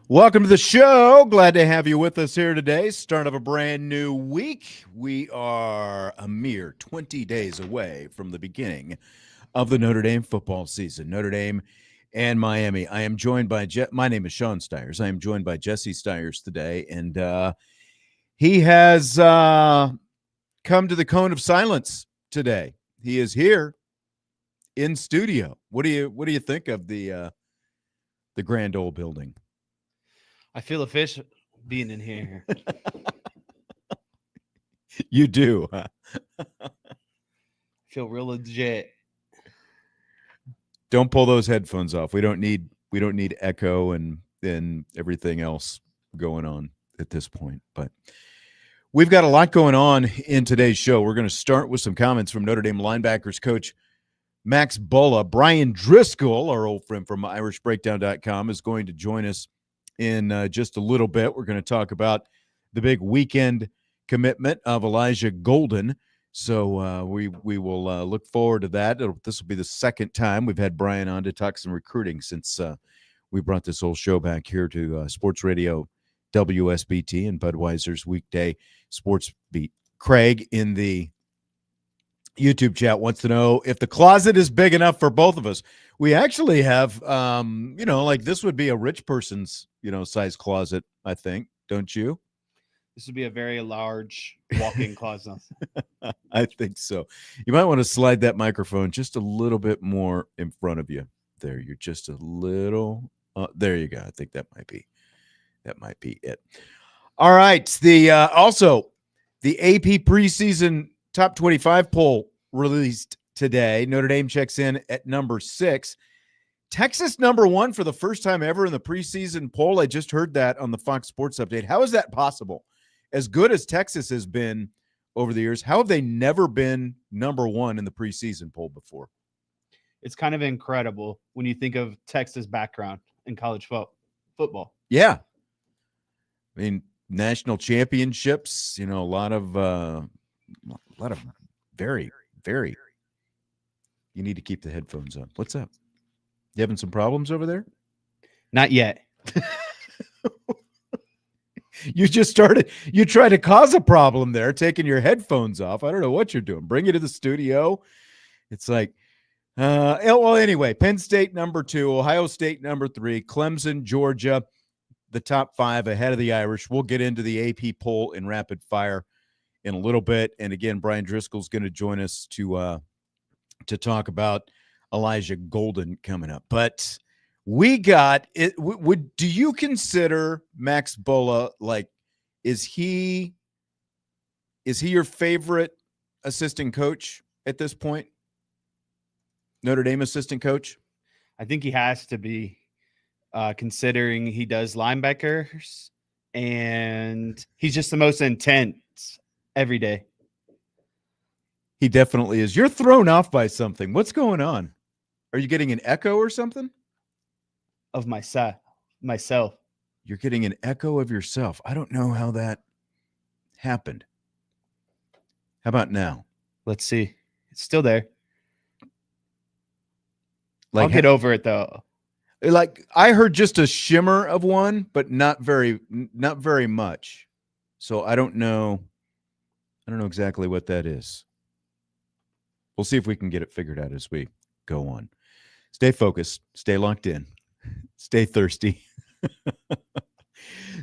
Welcome to the show. Glad to have you with us here today. Start of a brand new week. We are a mere 20 days away from the beginning of the Notre Dame football season. Notre Dame and Miami. I am joined by my name is Sean Stiers. I am joined by Jesse Stiers today, and he has come to the cone of silence today. He is here in studio. What do you think of the grand old building? I feel a fish being in here. You do. I feel real legit. Don't pull those headphones off. We don't need echo and everything else going on at this point. But we've got a lot going on in today's show. We're going to start with some comments from Notre Dame linebackers coach Max Bullough. Bryan Driskell, our old friend from IrishBreakdown.com, is going to join us in just a little bit. We're going to talk about the big weekend commitment of Elijah Golden. So we will look forward to that. This will be the second time we've had Bryan on to talk some recruiting since we brought this whole show back here to Sports Radio WSBT and Budweiser's Weekday Sportsbeat. Craig in the YouTube chat wants to know if the closet is big enough for both of us. We actually have, like this would be a rich person's, size closet, I think. Don't you? This would be a very large walk-in closet. I think so. You might want to slide that microphone just a little bit more in front of you. There, you're just a little. There you go. I think that might be it. All right. The also the AP preseason Top 25 poll released today. Notre Dame checks in at number 6. Texas number 1 for the first time ever in the preseason poll. I just heard that on the Fox Sports Update. How is that possible? As good as Texas has been over the years, how have they never been number 1 in the preseason poll before? It's kind of incredible when you think of Texas' background in college football. Yeah. I mean, national championships, a lot of very, very. You need to keep the headphones on. What's up? You having some problems over there? Not yet. You just started. You tried to cause a problem there, taking your headphones off. I don't know what you're doing. Bring it to the studio. It's like, anyway, Penn State number 2, Ohio State number 3, Clemson, Georgia, the top 5 ahead of the Irish. We'll get into the AP poll in rapid fire in a little bit. And again, Bryan Driskell is going to join us to talk about Elijah Golden coming up. But we got it. Do you consider Max Bullough, is he your favorite assistant coach at this point? Notre Dame assistant coach? I think he has to be, considering he does linebackers and he's just the most intense every day. He definitely is. You're thrown off by something. What's going on? Are you getting an echo or something? Of myself. You're getting an echo of yourself. I don't know how that happened. How about now? Let's see. It's still there. I'll get over it though. I heard just a shimmer of one, but not very much. So I don't know exactly what that is. We'll see if we can get it figured out as we go on. Stay focused. Stay locked in. Stay thirsty.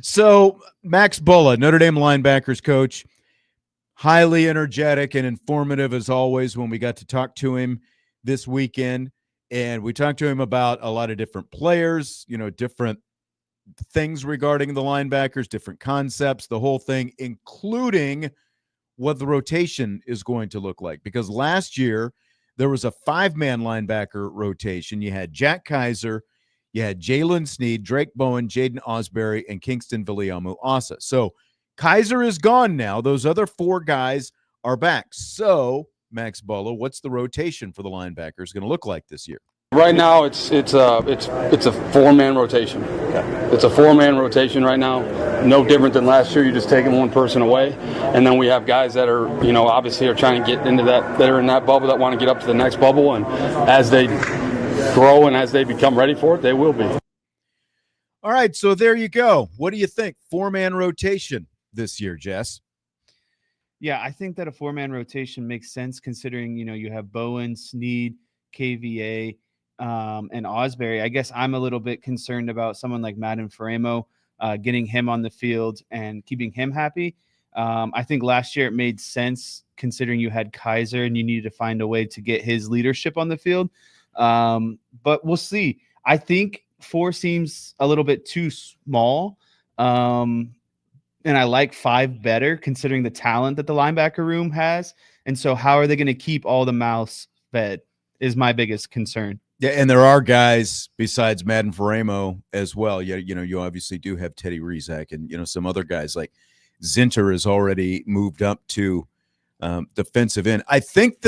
So, Max Bullough, Notre Dame linebackers coach, highly energetic and informative as always when we got to talk to him this weekend. And we talked to him about a lot of different players, different things regarding the linebackers, different concepts, the whole thing, including what the rotation is going to look like. Because last year, there was a 5-man linebacker rotation. You had Jack Kaiser, you had Jaylen Sneed, Drake Bowen, Jaden Osbury, and Kingston Viliamu-Asa. So Kaiser is gone now. Those other 4 guys are back. So, Max Bullough, what's the rotation for the linebackers going to look like this year? Right now, it's a 4-man rotation. Okay. It's a 4-man rotation right now. No different than last year. You're just taking one person away, and then we have guys that are, obviously are trying to get into that are in that bubble that want to get up to the next bubble, and as they grow and as they become ready for it, they will be. All right, so there you go. What do you think? 4-man rotation this year, Jess? Yeah, I think that a 4-man rotation makes sense considering, you have Bowen, Sneed, KVA, and Osbury. I guess I'm a little bit concerned about someone like Madden Faraimo, getting him on the field and keeping him happy. I think last year it made sense considering you had Kaiser and you needed to find a way to get his leadership on the field. But we'll see. I think 4 seems a little bit too small. And I like 5 better considering the talent that the linebacker room has. And so how are they going to keep all the mouths fed is my biggest concern. Yeah, and there are guys besides Madden Faraimo as well. Yeah, you obviously do have Teddy Rizak and, some other guys like Zinter has already moved up to defensive end. I think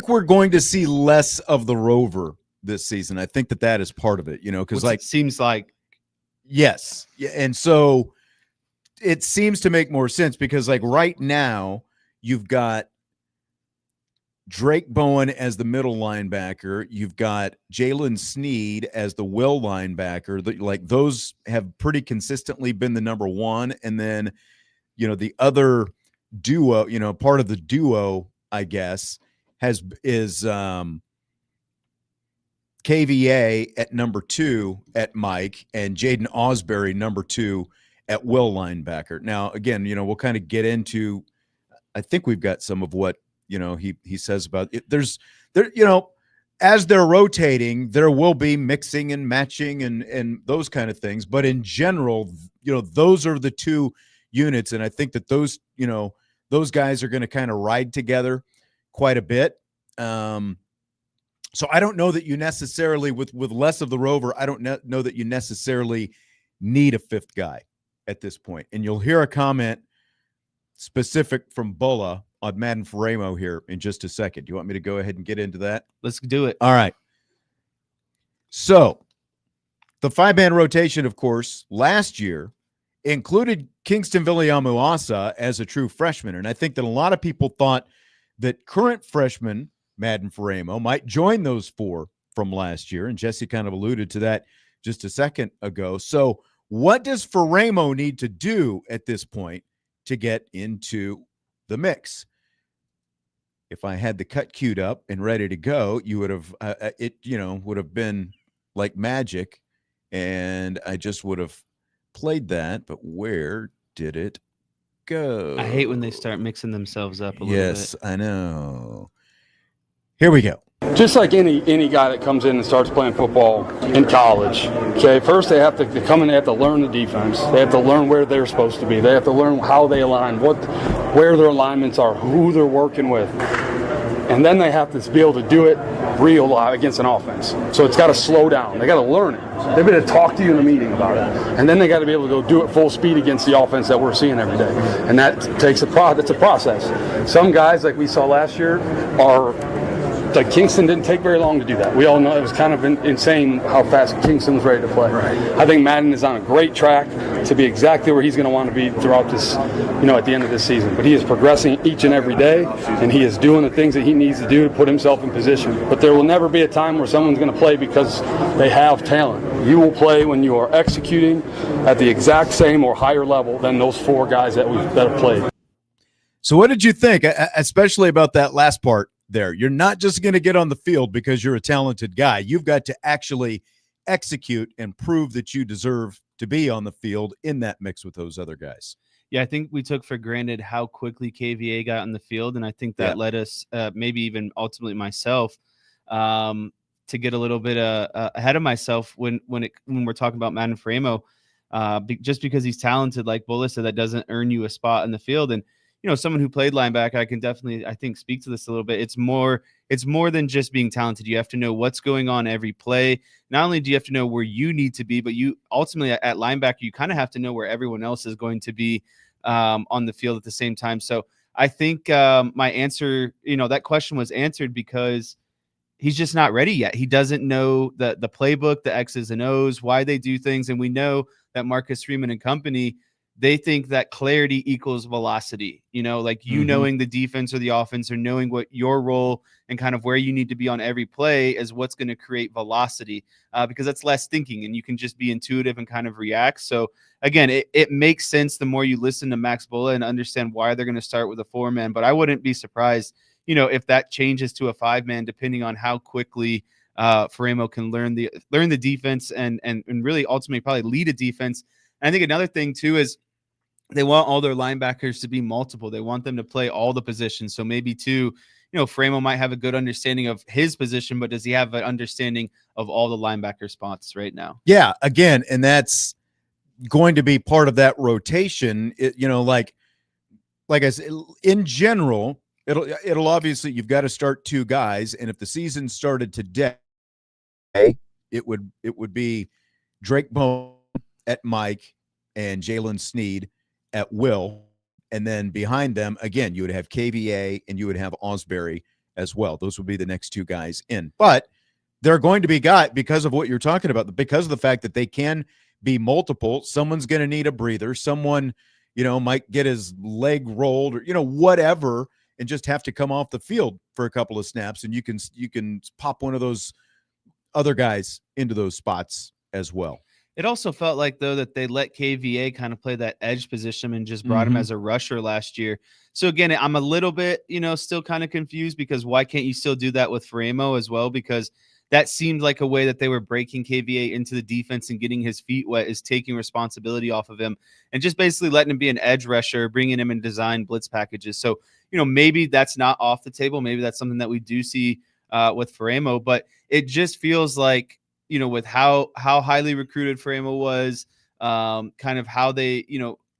we're going to see less of the Rover this season. I think that is part of it, because it seems like. Yes. Yeah. And so it seems to make more sense because right now you've got Drake Bowen as the middle linebacker. You've got Jaylen Sneed as the will linebacker. Those have pretty consistently been the number 1. And then, the other duo, part of the duo, I guess, is KVA at number 2 at Mike and Jaden Osbury number 2 at will linebacker. Now, again, we'll kind of get into, I think we've got some of what, he says about it. As they're rotating, there will be mixing and matching and those kind of things. But in general, those are the 2 units. And I think that those guys are going to kind of ride together quite a bit. So I don't know that you necessarily, with less of the Rover, I don't know that you necessarily need a 5th guy at this point. And you'll hear a comment specific from Bullough on Madden Faraimo here in just a second. Do you want me to go ahead and get into that? Let's do it. All right. So the 5-man rotation, of course, last year included Kingston Viliamu-Asa as a true freshman. And I think that a lot of people thought that current freshmen Madden Faraimo might join those 4 from last year, and Jesse kind of alluded to that just a second ago. So what does Faraimo need to do at this point to get into the mix? If I had the cut queued up and ready to go, you would have would have been like magic, and I just would have played that. But where did it go? I hate when they start mixing themselves up a little bit. Yes, I know. Here we go. Just like any guy that comes in and starts playing football in college, okay, first they have to come in, they have to learn the defense. They have to learn where they're supposed to be. They have to learn how they align, where their alignments are, who they're working with. And then they have to be able to do it real live against an offense. So it's got to slow down. They got to learn it. They've got to talk to you in a meeting about it. And then they got to be able to go do it full speed against the offense that we're seeing every day. And that takes that's a process. Some guys, like we saw last year, are like Kingston didn't take very long to do that. We all know it was kind of insane how fast Kingston was ready to play. Right. I think Madden is on a great track to be exactly where he's going to want to be throughout this, at the end of this season. But he is progressing each and every day, and he is doing the things that he needs to do to put himself in position. But there will never be a time where someone's going to play because they have talent. You will play when you are executing at the exact same or higher level than those 4 guys that have played. So what did you think, especially about that last part there? You're not just going to get on the field because you're a talented guy. You've got to actually execute and prove that you deserve to be on the field in that mix with those other guys. Yeah, I think we took for granted how quickly KVA got on the field, and I think that led us, maybe even ultimately myself, to get a little bit ahead of myself when we're talking about Madden Faraimo, just because he's talented, like Bullough said, that doesn't earn you a spot in the field. And someone who played linebacker, I can definitely, I think, speak to this a little bit. It's more than just being talented. You have to know what's going on every play. Not only do you have to know where you need to be, but you ultimately at linebacker, you kind of have to know where everyone else is going to be on the field at the same time. So I think my answer, that question was answered because he's just not ready yet. He doesn't know the playbook, the X's and O's, why they do things. And we know that Marcus Freeman and company they think that clarity equals velocity, like knowing the defense or the offense, or knowing what your role and kind of where you need to be on every play is what's going to create velocity, because that's less thinking and you can just be intuitive and kind of react. So again, it makes sense the more you listen to Max Bullough and understand why they're going to start with a 4-man, but I wouldn't be surprised, if that changes to a 5-man, depending on how quickly Faraimo can learn the defense and really ultimately probably lead a defense. And I think another thing too is they want all their linebackers to be multiple. They want them to play all the positions. So maybe too, Faraimo might have a good understanding of his position, but does he have an understanding of all the linebacker spots right now? Yeah, again, and that's going to be part of that rotation. Like I said, in general, it'll obviously, you've got to start 2 guys, and if the season started today, it would be Drake Bone at Mike and Jaylen Sneed at will, and then behind them again you would have KVA and you would have Osbury as well. Those would be the next 2 guys in. But they're going to be guys, because of what you're talking about, because of the fact that they can be multiple. Someone's going to need a breather. Someone, might get his leg rolled or whatever, and just have to come off the field for a couple of snaps, and you can pop one of those other guys into those spots as well. It also felt like, though, that they let KVA kind of play that edge position and just brought him as a rusher last year. So again, I'm a little bit, still kind of confused, because why can't you still do that with Faraimo as well? Because that seemed like a way that they were breaking KVA into the defense and getting his feet wet, is taking responsibility off of him and just basically letting him be an edge rusher, bringing him in design blitz packages. So, maybe that's not off the table. Maybe that's something that we do see with Faraimo, but it just feels like, with how highly recruited Faraimo was, kind of how they,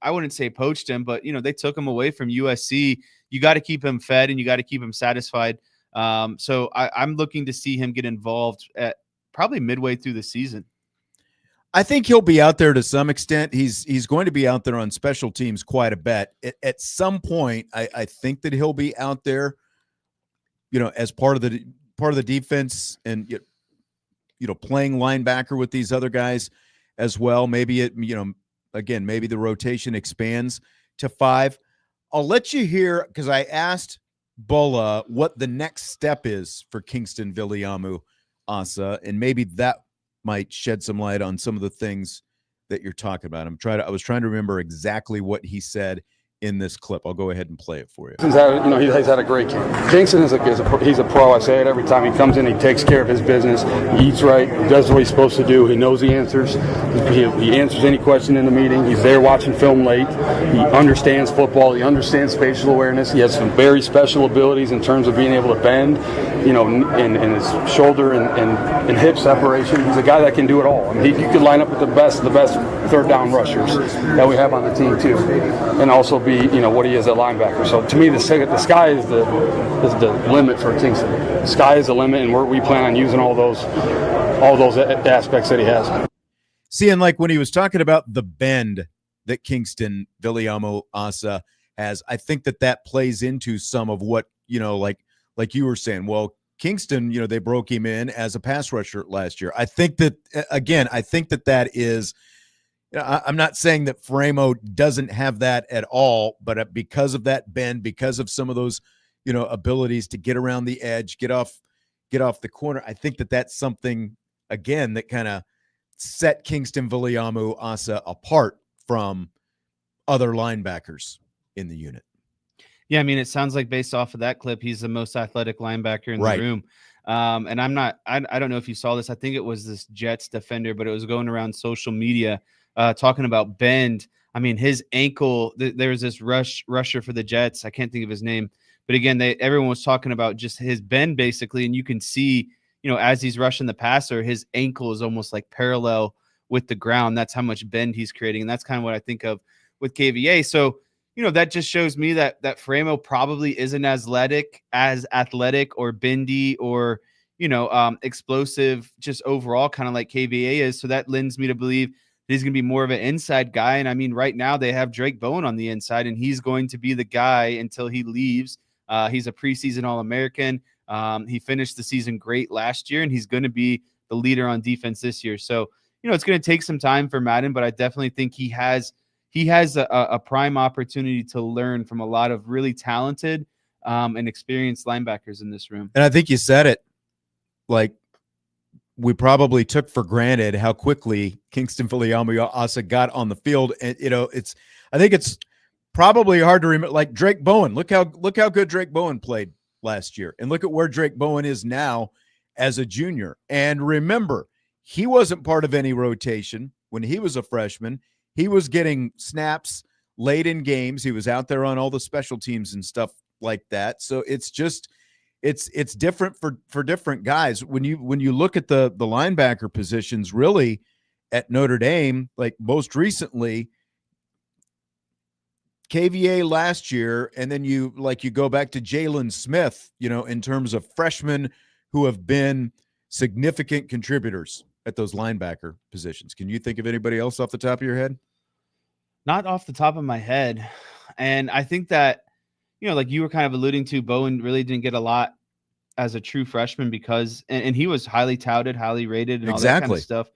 I wouldn't say poached him, but, they took him away from USC. You got to keep him fed and you got to keep him satisfied. So I'm looking to see him get involved at probably midway through the season. I think he'll be out there to some extent. He's going to be out there on special teams quite a bit. At some point, I think that he'll be out there, as part of the defense, and playing linebacker with these other guys as well. Maybe again, maybe the rotation expands to 5. I'll let you hear, because I asked Bullough what the next step is for Kingston Viliamu Asa, and maybe that might shed some light on some of the things that you're talking about. I was trying to remember exactly what he said in this clip. I'll go ahead and play it for you. He's had a great camp. Kingston he's a pro. I say it every time he comes in. He takes care of his business. He eats right. He does what he's supposed to do. He knows the answers. He answers any question in the meeting. He's there watching film late. He understands football. He understands spatial awareness. He has some very special abilities in terms of being able to bend, in his shoulder and hip separation. He's a guy that can do it all. I mean, you could line up with the best third down rushers that we have on the team too, and also be what he is at linebacker. So to me, the sky is the limit for Kingston. The sky is the limit, and we plan on using all those aspects that he has. See, and like when he was talking about the bend that Kingston Viliamu Asa has, I think that plays into some of what, like you were saying. Well, Kingston, they broke him in as a pass rusher last year. I think that, again, that is, I'm not saying that Faraimo doesn't have that at all, but because of that bend, because of some of those, abilities to get around the edge, get off the corner, I think that's something, again, that kind of set Kingston Viliamu Asa apart from other linebackers in the unit. Yeah, I mean, it sounds like based off of that clip, he's the most athletic linebacker in the room. And I don't know if you saw this. I think it was this Jets defender, but it was going around social media talking about bend. I mean, his ankle, there was this rusher for the Jets. I can't think of his name. But again, everyone was talking about just his bend basically. And you can see, as he's rushing the passer, his ankle is almost like parallel with the ground. That's how much bend he's creating. And that's kind of what I think of with KVA. So, that just shows me that Faraimo probably isn't as athletic or bendy or, explosive, just overall kind of like KVA is. So that lends me to believe he's going to be more of an inside guy. And I mean, right now they have Drake Bone on the inside, and he's going to be the guy until he leaves. He's a preseason All-American. He finished the season great last year, and he's going to be the leader on defense this year. So, it's going to take some time for Madden, but I definitely think he has, he has a prime opportunity to learn from a lot of really talented and experienced linebackers in this room. And I think you said it, like, we probably took for granted how quickly Kingston Filiamu-Asa got on the field. And, I think it's probably hard to remember, like Drake Bowen. Look how good Drake Bowen played last year. And look at where Drake Bowen is now as a junior. And remember, he wasn't part of any rotation when he was a freshman. He was getting snaps late in games. He was out there on all the special teams and stuff like that. So it's just, it's different for different guys. When you look at the linebacker positions, really at Notre Dame, like most recently, KVA last year, and then you go back to Jaylen Smith, in terms of freshmen who have been significant contributors at those linebacker positions. Can you think of anybody else off the top of your head? Not off the top of my head. And I think that, like you were kind of alluding to, Bowen really didn't get a lot as a true freshman because, and he was highly touted, highly rated, and all that kind of stuff.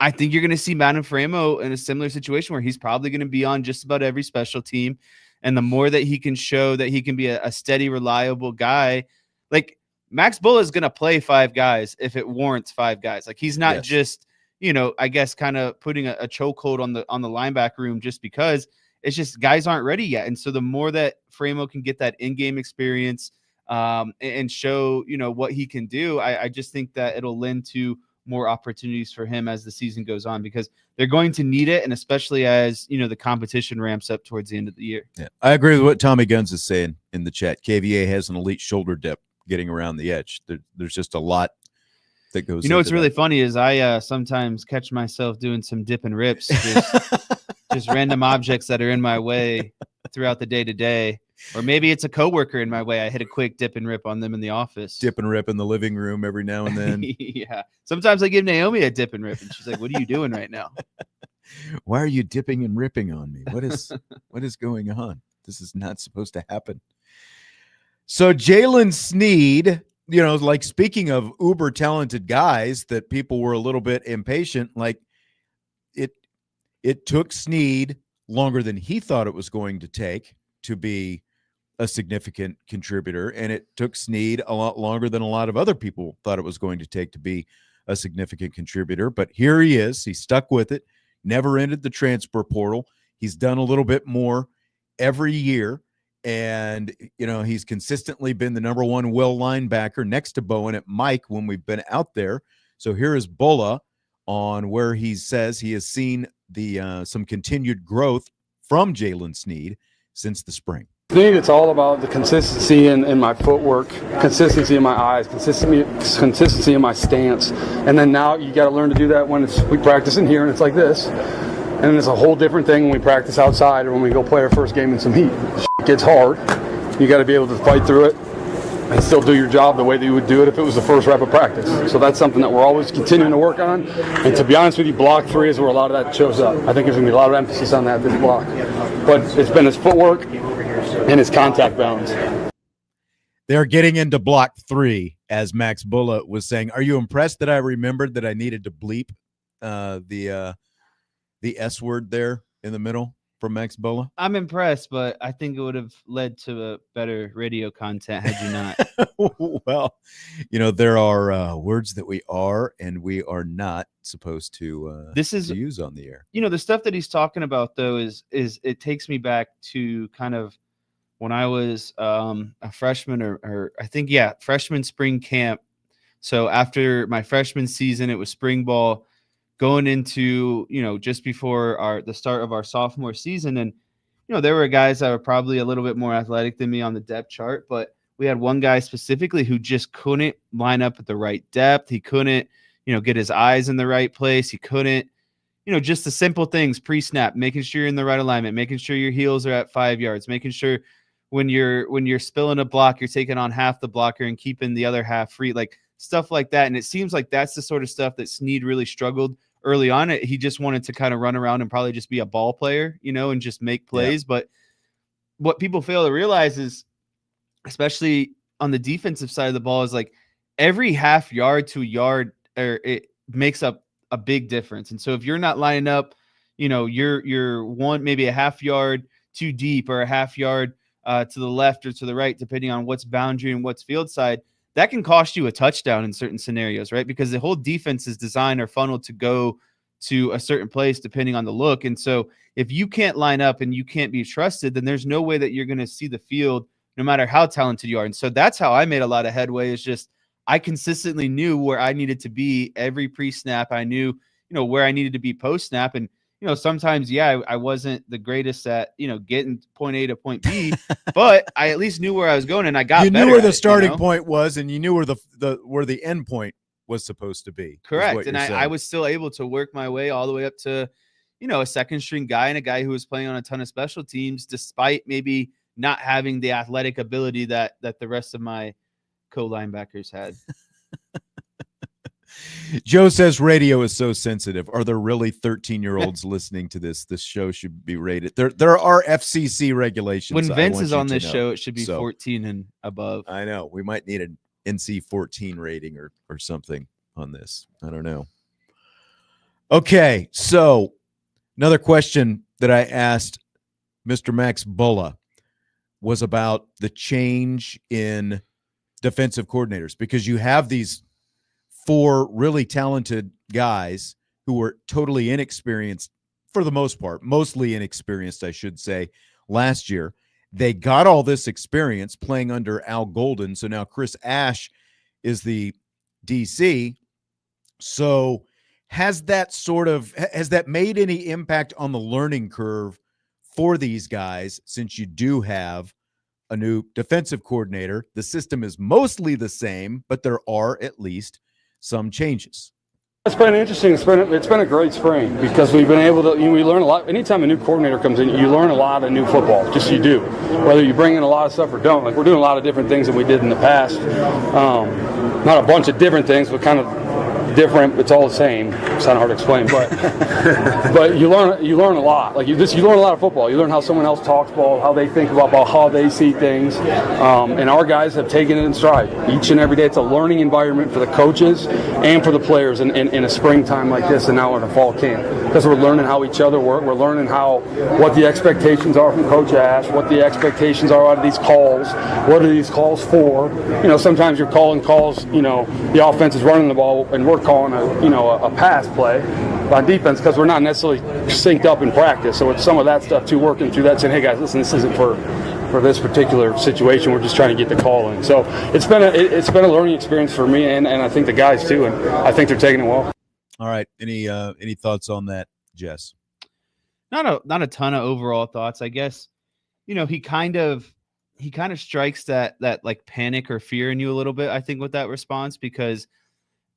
I think you're going to see Madden Faraimo in a similar situation where he's probably going to be on just about every special team. And the more that he can show that he can be a steady, reliable guy, like Max Bullough is going to play 5 guys if it warrants 5 guys. Like he's not just, I guess kind of putting a chokehold on the linebacker room just because it's just guys aren't ready yet. And so the more that Faraimo can get that in-game experience and show, what he can do, I just think that it'll lend to more opportunities for him as the season goes on because they're going to need it. And especially as, the competition ramps up towards the end of the year. Yeah, I agree with what Tommy Guns is saying in the chat. KVA has an elite shoulder dip getting around the edge. There's just a lot that goes. What's really funny is I sometimes catch myself doing some dip and rips, just random objects that are in my way throughout the day to day. Or maybe it's a coworker in my way. I hit a quick dip and rip on them in the office. Dip and rip in the living room every now and then. Yeah. Sometimes I give Naomi a dip and rip, and she's like, "What are you doing right now? Why are you dipping and ripping on me? What is going on? This is not supposed to happen." So Jaylen Sneed, like speaking of uber talented guys that people were a little bit impatient, like it took Sneed longer than he thought it was going to take to be a significant contributor, and it took Sneed a lot longer than a lot of other people thought it was going to take to be a significant contributor. But here he is. He stuck with it, never entered the transfer portal. He's done a little bit more every year, and he's consistently been the number 1 will linebacker next to Bowen at Mike when we've been out there. So here is Bullough on where he says he has seen the some continued growth from Jaylen Sneed since the spring. Sneed, it's all about the consistency in my footwork, consistency in my eyes, consistency in my stance. And then now you got to learn to do that when we practice in here and it's like this. And it's a whole different thing when we practice outside or when we go play our first game in some heat. It gets hard. You got to be able to fight through it and still do your job the way that you would do it if it was the first rep of practice. So that's something that we're always continuing to work on. And to be honest with you, block 3 is where a lot of that shows up. I think there's going to be a lot of emphasis on that this block. But it's been his footwork and his contact balance. They're getting into block 3, as Max Bullough was saying. Are you impressed that I remembered that I needed to bleep the S word there in the middle from Max Bullough? I'm impressed, but I think it would have led to a better radio content had you not. Well, there are words that we are and we are not supposed to use on the air. The stuff that he's talking about, though, is it takes me back to kind of when I was a freshman or I think, freshman spring camp. So after my freshman season, it was spring ball. Going into, just before the start of our sophomore season. And, there were guys that were probably a little bit more athletic than me on the depth chart, but we had one guy specifically who just couldn't line up at the right depth. He couldn't, get his eyes in the right place. He couldn't, just the simple things, pre-snap, making sure you're in the right alignment, making sure your heels are at 5 yards, making sure when you're spilling a block, you're taking on half the blocker and keeping the other half free, like stuff like that. And it seems like that's the sort of stuff that Sneed really struggled early on. He just wanted to kind of run around and probably just be a ball player, and just make plays. Yeah. But what people fail to realize is, especially on the defensive side of the ball, is like every half yard to yard, or it makes up a big difference. And so if you're not lining up, you're one, maybe a half yard too deep or a half yard to the left or to the right, depending on what's boundary and what's field side, that can cost you a touchdown in certain scenarios, right? Because the whole defense is designed or funneled to go to a certain place depending on the look. And so if you can't line up and you can't be trusted, then there's no way that you're going to see the field no matter how talented you are. And so that's how I made a lot of headway, is just I consistently knew where I needed to be every pre-snap. I knew, where I needed to be post-snap. And, sometimes, I wasn't the greatest at, getting point A to point B, but I at least knew where I was going, and I got You better knew where at the it, starting point was, and you knew where the end point was supposed to be. Correct. And I was still able to work my way all the way up to, a second string guy and a guy who was playing on a ton of special teams, despite maybe not having the athletic ability that the rest of my co-linebackers had. Joe says radio is so sensitive. Are there really 13-year-olds listening to this? This show should be rated. There are FCC regulations. When Vince is on this show, it should be 14 and above. I know. We might need an NC 14 rating or something on this. I don't know. Okay, so another question that I asked Mr. Max Bullough was about the change in defensive coordinators, because you have these 4 really talented guys who were totally inexperienced for the most part, mostly inexperienced, I should say, last year. They got all this experience playing under Al Golden. So now Chris Ash is the DC. So has that made any impact on the learning curve for these guys, since you do have a new defensive coordinator? The system is mostly the same, but there are at least some changes. It's been interesting. It's been a great spring, because we've been able to, we learn a lot. Anytime a new coordinator comes in, you learn a lot of new football. Just you do. Whether you bring in a lot of stuff or don't. Like, we're doing a lot of different things than we did in the past. Not a bunch of different things, but kind of different. It's all the same. It's kind of hard to explain, but you learn a lot. Like you learn a lot of football. You learn how someone else talks ball, how they think about ball, how they see things. And our guys have taken it in stride each and every day. It's a learning environment for the coaches and for the players in a springtime like this, and now in a fall camp, because we're learning how each other work. We're learning what the expectations are from Coach Ash, what the expectations are out of these calls. What are these calls for? Sometimes you're calling calls. The offense is running the ball, and we're calling a pass play on defense, because we're not necessarily synced up in practice. So it's some of that stuff too, working through that, saying, hey guys, listen, this isn't for this particular situation. We're just trying to get the call in. So it's been a learning experience for me, and I think the guys too, and I think they're taking it well. All right. Any thoughts on that, Jess? Not a ton of overall thoughts, I guess. He kind of strikes that like panic or fear in you a little bit, I think, with that response, because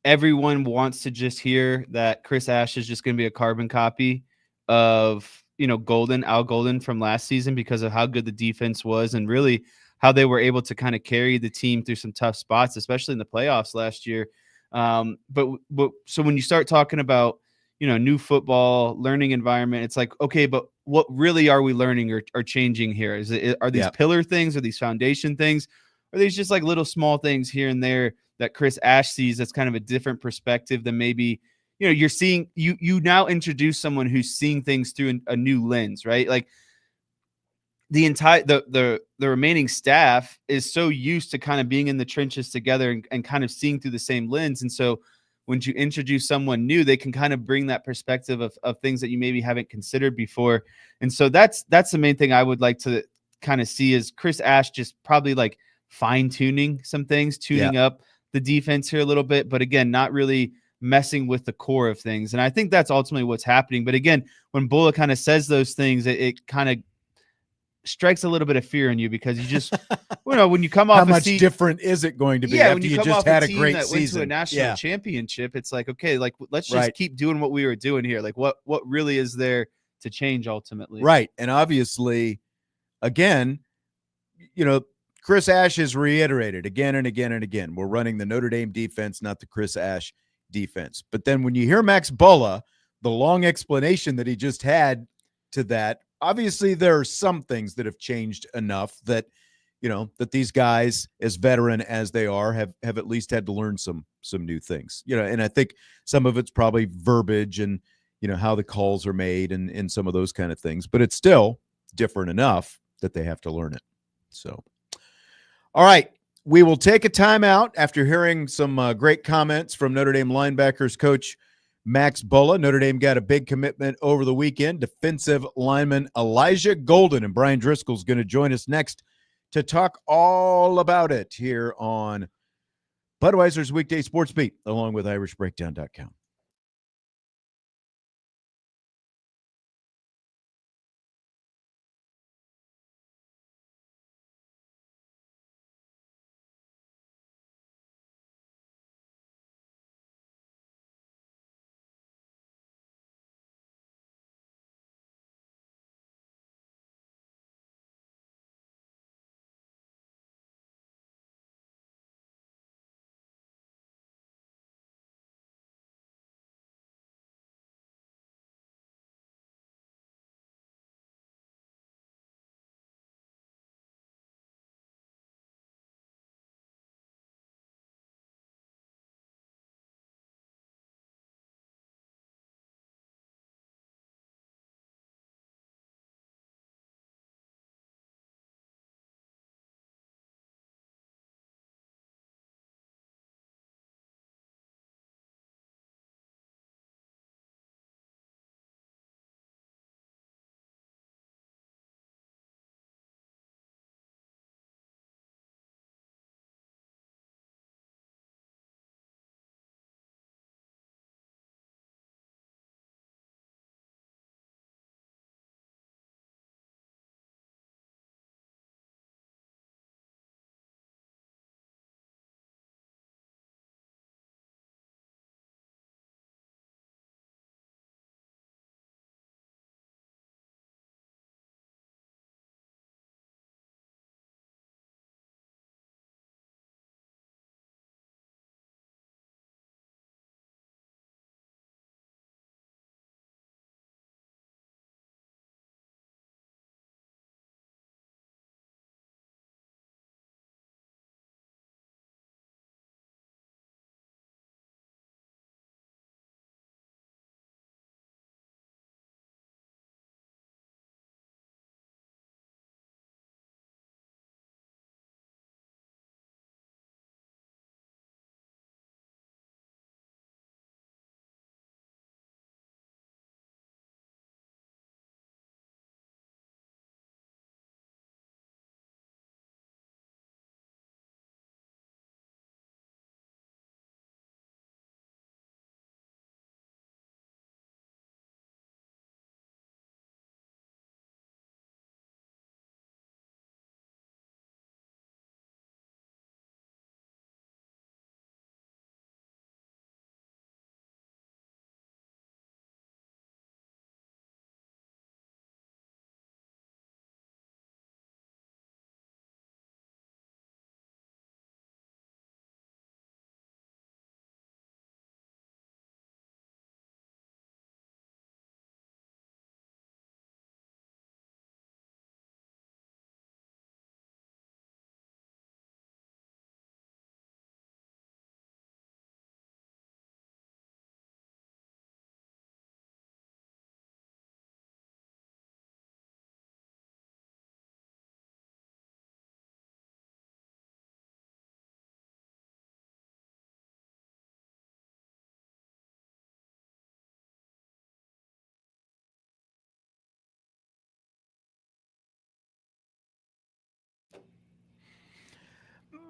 everyone wants to just hear that Chris Ash is just going to be a carbon copy of, Al Golden from last season, because of how good the defense was and really how they were able to kind of carry the team through some tough spots, especially in the playoffs last year. But so when you start talking about, new football learning environment, it's like, okay, but what really are we learning or changing here? Are these pillar things? Are these foundation things? Are these just like little small things here and there that Chris Ash sees that's kind of a different perspective than maybe, you're seeing? You now introduce someone who's seeing things through a new lens, right? Like the entire the remaining staff is so used to kind of being in the trenches together and kind of seeing through the same lens. And so when you introduce someone new, they can kind of bring that perspective of things that you maybe haven't considered before. And so that's the main thing I would like to kind of see, is Chris Ash just probably like fine-tuning some things, tuning up the defense here a little bit, but again, not really messing with the core of things. And I think that's ultimately what's happening. But again, when Bullough kind of says those things, it kind of strikes a little bit of fear in you, because you just, when you come off how much different is it going to be after you just had a great season went to a national championship? It's like, okay, like let's just keep doing what we were doing here. Like what really is there to change ultimately? Right. And obviously, again, Chris Ash has reiterated again and again and again, we're running the Notre Dame defense, not the Chris Ash defense. But then when you hear Max Bullough, the long explanation that he just had to that, obviously there are some things that have changed enough that, that these guys, as veteran as they are, have at least had to learn some new things, and I think some of it's probably verbiage and, how the calls are made and some of those kind of things. But it's still different enough that they have to learn it. So, all right. We will take a timeout after hearing some great comments from Notre Dame linebackers coach Max Bullough. Notre Dame got a big commitment over the weekend. Defensive lineman Elijah Golden, and Bryan Driskell is going to join us next to talk all about it here on Budweiser's Weekday Sports Beat, along with IrishBreakdown.com.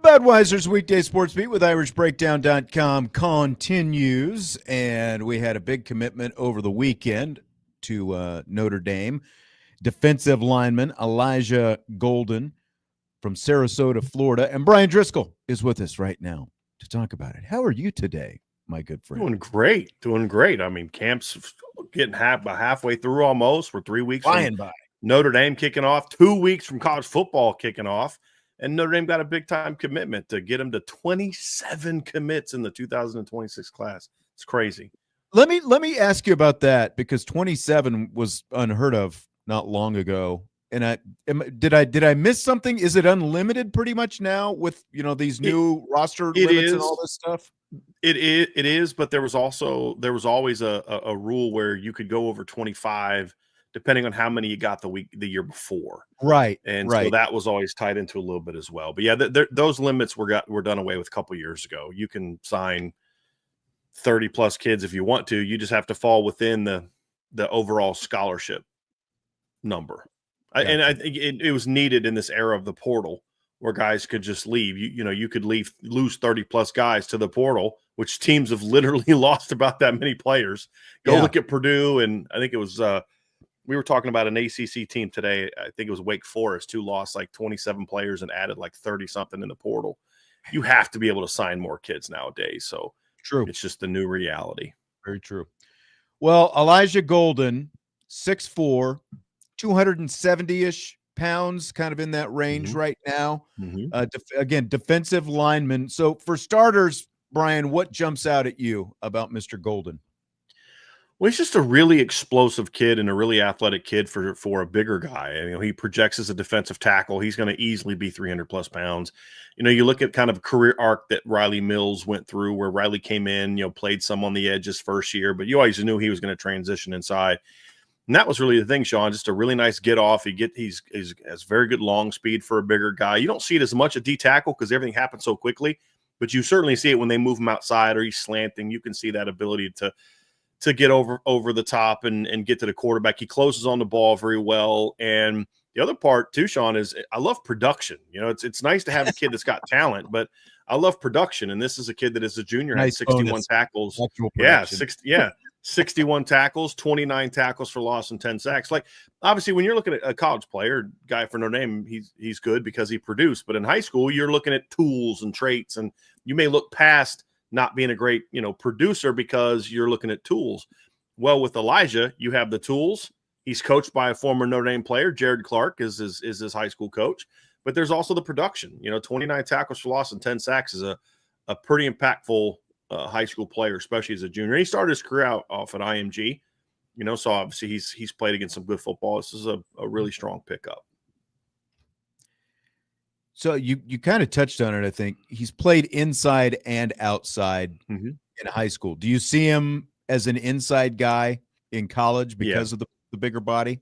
Budweiser's Weekday Sports Beat with IrishBreakdown.com continues, and we had a big commitment over the weekend to Notre Dame. Defensive lineman Elijah Golden from Sarasota, Florida, and Bryan Driskell is with us right now to talk about it. How are you today, my good friend? Doing great. I mean, camp's getting halfway through almost. We're 3 weeks flying by. Notre Dame kicking off, 2 weeks from college football kicking off. And Notre Dame got a big-time commitment to get them to 27 commits in the 2026 class. It's crazy. Let me ask you about that, because 27 was unheard of not long ago. And did I miss something? Is it unlimited pretty much now with these new roster limits and all this stuff? It is, but there was always a rule where you could go over 25 depending on how many you got the year before. Right. And right. so that was always tied into a little bit as well. But yeah, those limits were done away with a couple years ago. You can sign 30 plus kids if you want to. You just have to fall within the overall scholarship number. Gotcha. And I think it was needed in this era of the portal where guys could just leave. You could lose 30 plus guys to the portal, which teams have literally lost about that many players. Go look at Purdue, and I think it was we were talking about an ACC team today. I think it was Wake Forest, who lost like 27 players and added like 30 something in the portal. You have to be able to sign more kids nowadays. So true. It's just the new reality. Very true. Well, Elijah Golden, 6'4", 270-ish pounds, kind of in that range right now. Again, defensive lineman. So for starters, Bryan, what jumps out at you about Mr. Golden? Well, he's just a really explosive kid and a really athletic kid for a bigger guy. He projects as a defensive tackle. He's going to easily be 300 plus pounds. You look at kind of a career arc that Riley Mills went through, where Riley came in, played some on the edge his first year, but you always knew he was going to transition inside. And that was really the thing, Sean. Just a really nice get off. He has very good long speed for a bigger guy. You don't see it as much at D tackle because everything happens so quickly, but you certainly see it when they move him outside or he's slanting. You can see that ability to get over the top and get to the quarterback. He closes on the ball very well. And the other part too, Sean, is I love production. It's nice to have a kid that's got talent, but I love production. And this is a kid that is a junior, nice had 61 tackles. Yeah, 61 tackles, 29 tackles for loss, and 10 sacks. Like, obviously, when you're looking at a college player, guy for Notre Dame, he's good because he produced. But in high school, you're looking at tools and traits, and you may look past not being a great, producer because you're looking at tools. Well, with Elijah, you have the tools. He's coached by a former Notre Dame player. Jared Clark is his high school coach. But there's also the production. 29 tackles for loss and 10 sacks is a pretty impactful high school player, especially as a junior. He started his career out off at IMG. So obviously he's played against some good football. This is a really strong pickup. So you kind of touched on it, I think. He's played inside and outside in high school. Do you see him as an inside guy in college because of the bigger body?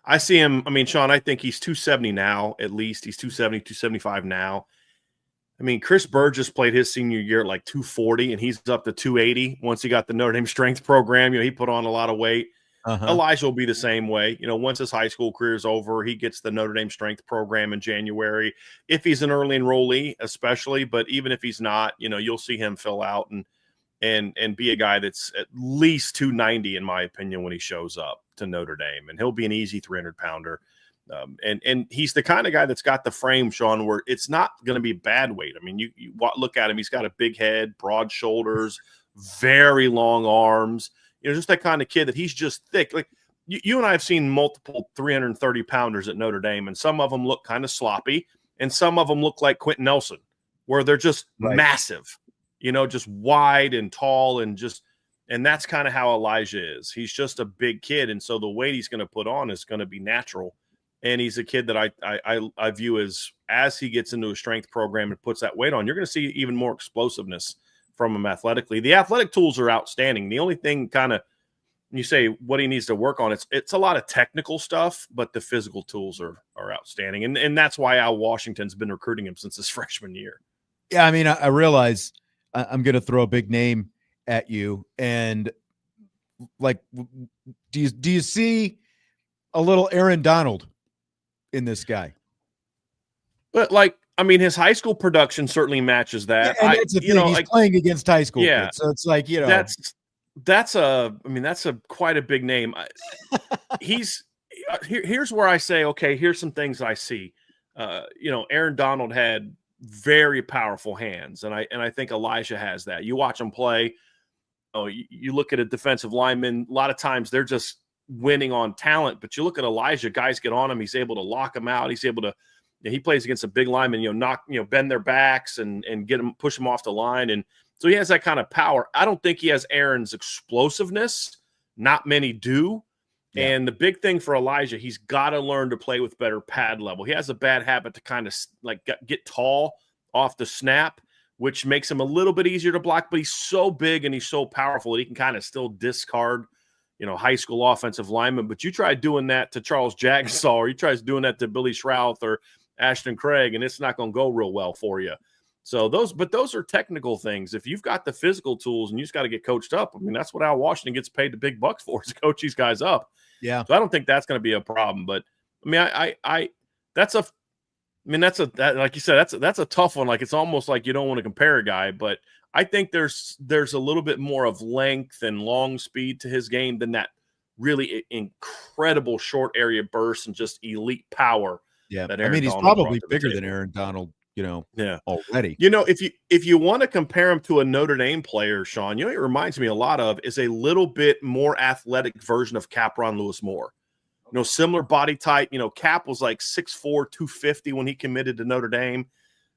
I see him. Sean, I think he's 270 now, at least. He's 270, 275 now. Chris Burgess played his senior year at like 240, and he's up to 280 once he got the Notre Dame strength program. He put on a lot of weight. Elijah will be the same way. Once his high school career is over, he gets the Notre Dame strength program in January. If he's an early enrollee, especially, but even if he's not, you'll see him fill out and be a guy that's at least 290, in my opinion, when he shows up to Notre Dame, and he'll be an easy 300-pounder. And he's the kind of guy that's got the frame, Sean, where it's not going to be bad weight. You look at him, he's got a big head, broad shoulders, very long arms. Just that kind of kid that he's just thick. Like you and I have seen multiple 330-pounders at Notre Dame, and some of them look kind of sloppy, and some of them look like Quentin Nelson, where they're just massive, just wide and tall and that's kind of how Elijah is. He's just a big kid, and so the weight he's going to put on is going to be natural. And he's a kid that I view as he gets into a strength program and puts that weight on, you're going to see even more explosiveness from him athletically. The athletic tools are outstanding. The only thing kind of, when you say what he needs to work on, it's a lot of technical stuff, but the physical tools are outstanding. And that's why Al Washington's been recruiting him since his freshman year. Yeah, I realize I'm going to throw a big name at you. And like, do you see a little Aaron Donald in this guy? But his high school production certainly matches that. Yeah, and that's the thing. He's playing against high school kids, so it's like, that's a quite a big name. Here's where I say, okay, here's some things I see. Aaron Donald had very powerful hands, and I think Elijah has that. You watch him play. You look at a defensive lineman. A lot of times they're just winning on talent, but you look at Elijah, guys get on him. He's able to lock him out. He's able to. He plays against a big lineman, bend their backs and get them, push them off the line, and so he has that kind of power. I don't think he has Aaron's explosiveness. Not many do, Yeah. And the big thing for Elijah, he's got to learn to play with better pad level. He has a bad habit to kind of like get tall off the snap, which makes him a little bit easier to block, but he's so big and he's so powerful that he can kind of still discard, high school offensive linemen. But you try doing that to Charles Jagsaw, or you try doing that to Billy Schrouth or Ashton Craig, and it's not going to go real well for you. So those are technical things. If you've got the physical tools and you just got to get coached up, I mean, that's what Al Washington gets paid the big bucks for, is to coach these guys up. Yeah. So I don't think that's going to be a problem. But I mean, like you said, that's a tough one. Like, it's almost like you don't want to compare a guy, but I think there's a little bit more of length and long speed to his game than that really incredible short area burst and just elite power. Yeah. That I mean, he's probably bigger than Aaron Donald, already. If you want to compare him to a Notre Dame player, Sean, it reminds me a lot of is a little bit more athletic version of Capron Lewis-Moore. Similar body type. Cap was like 6'4", 250 when he committed to Notre Dame,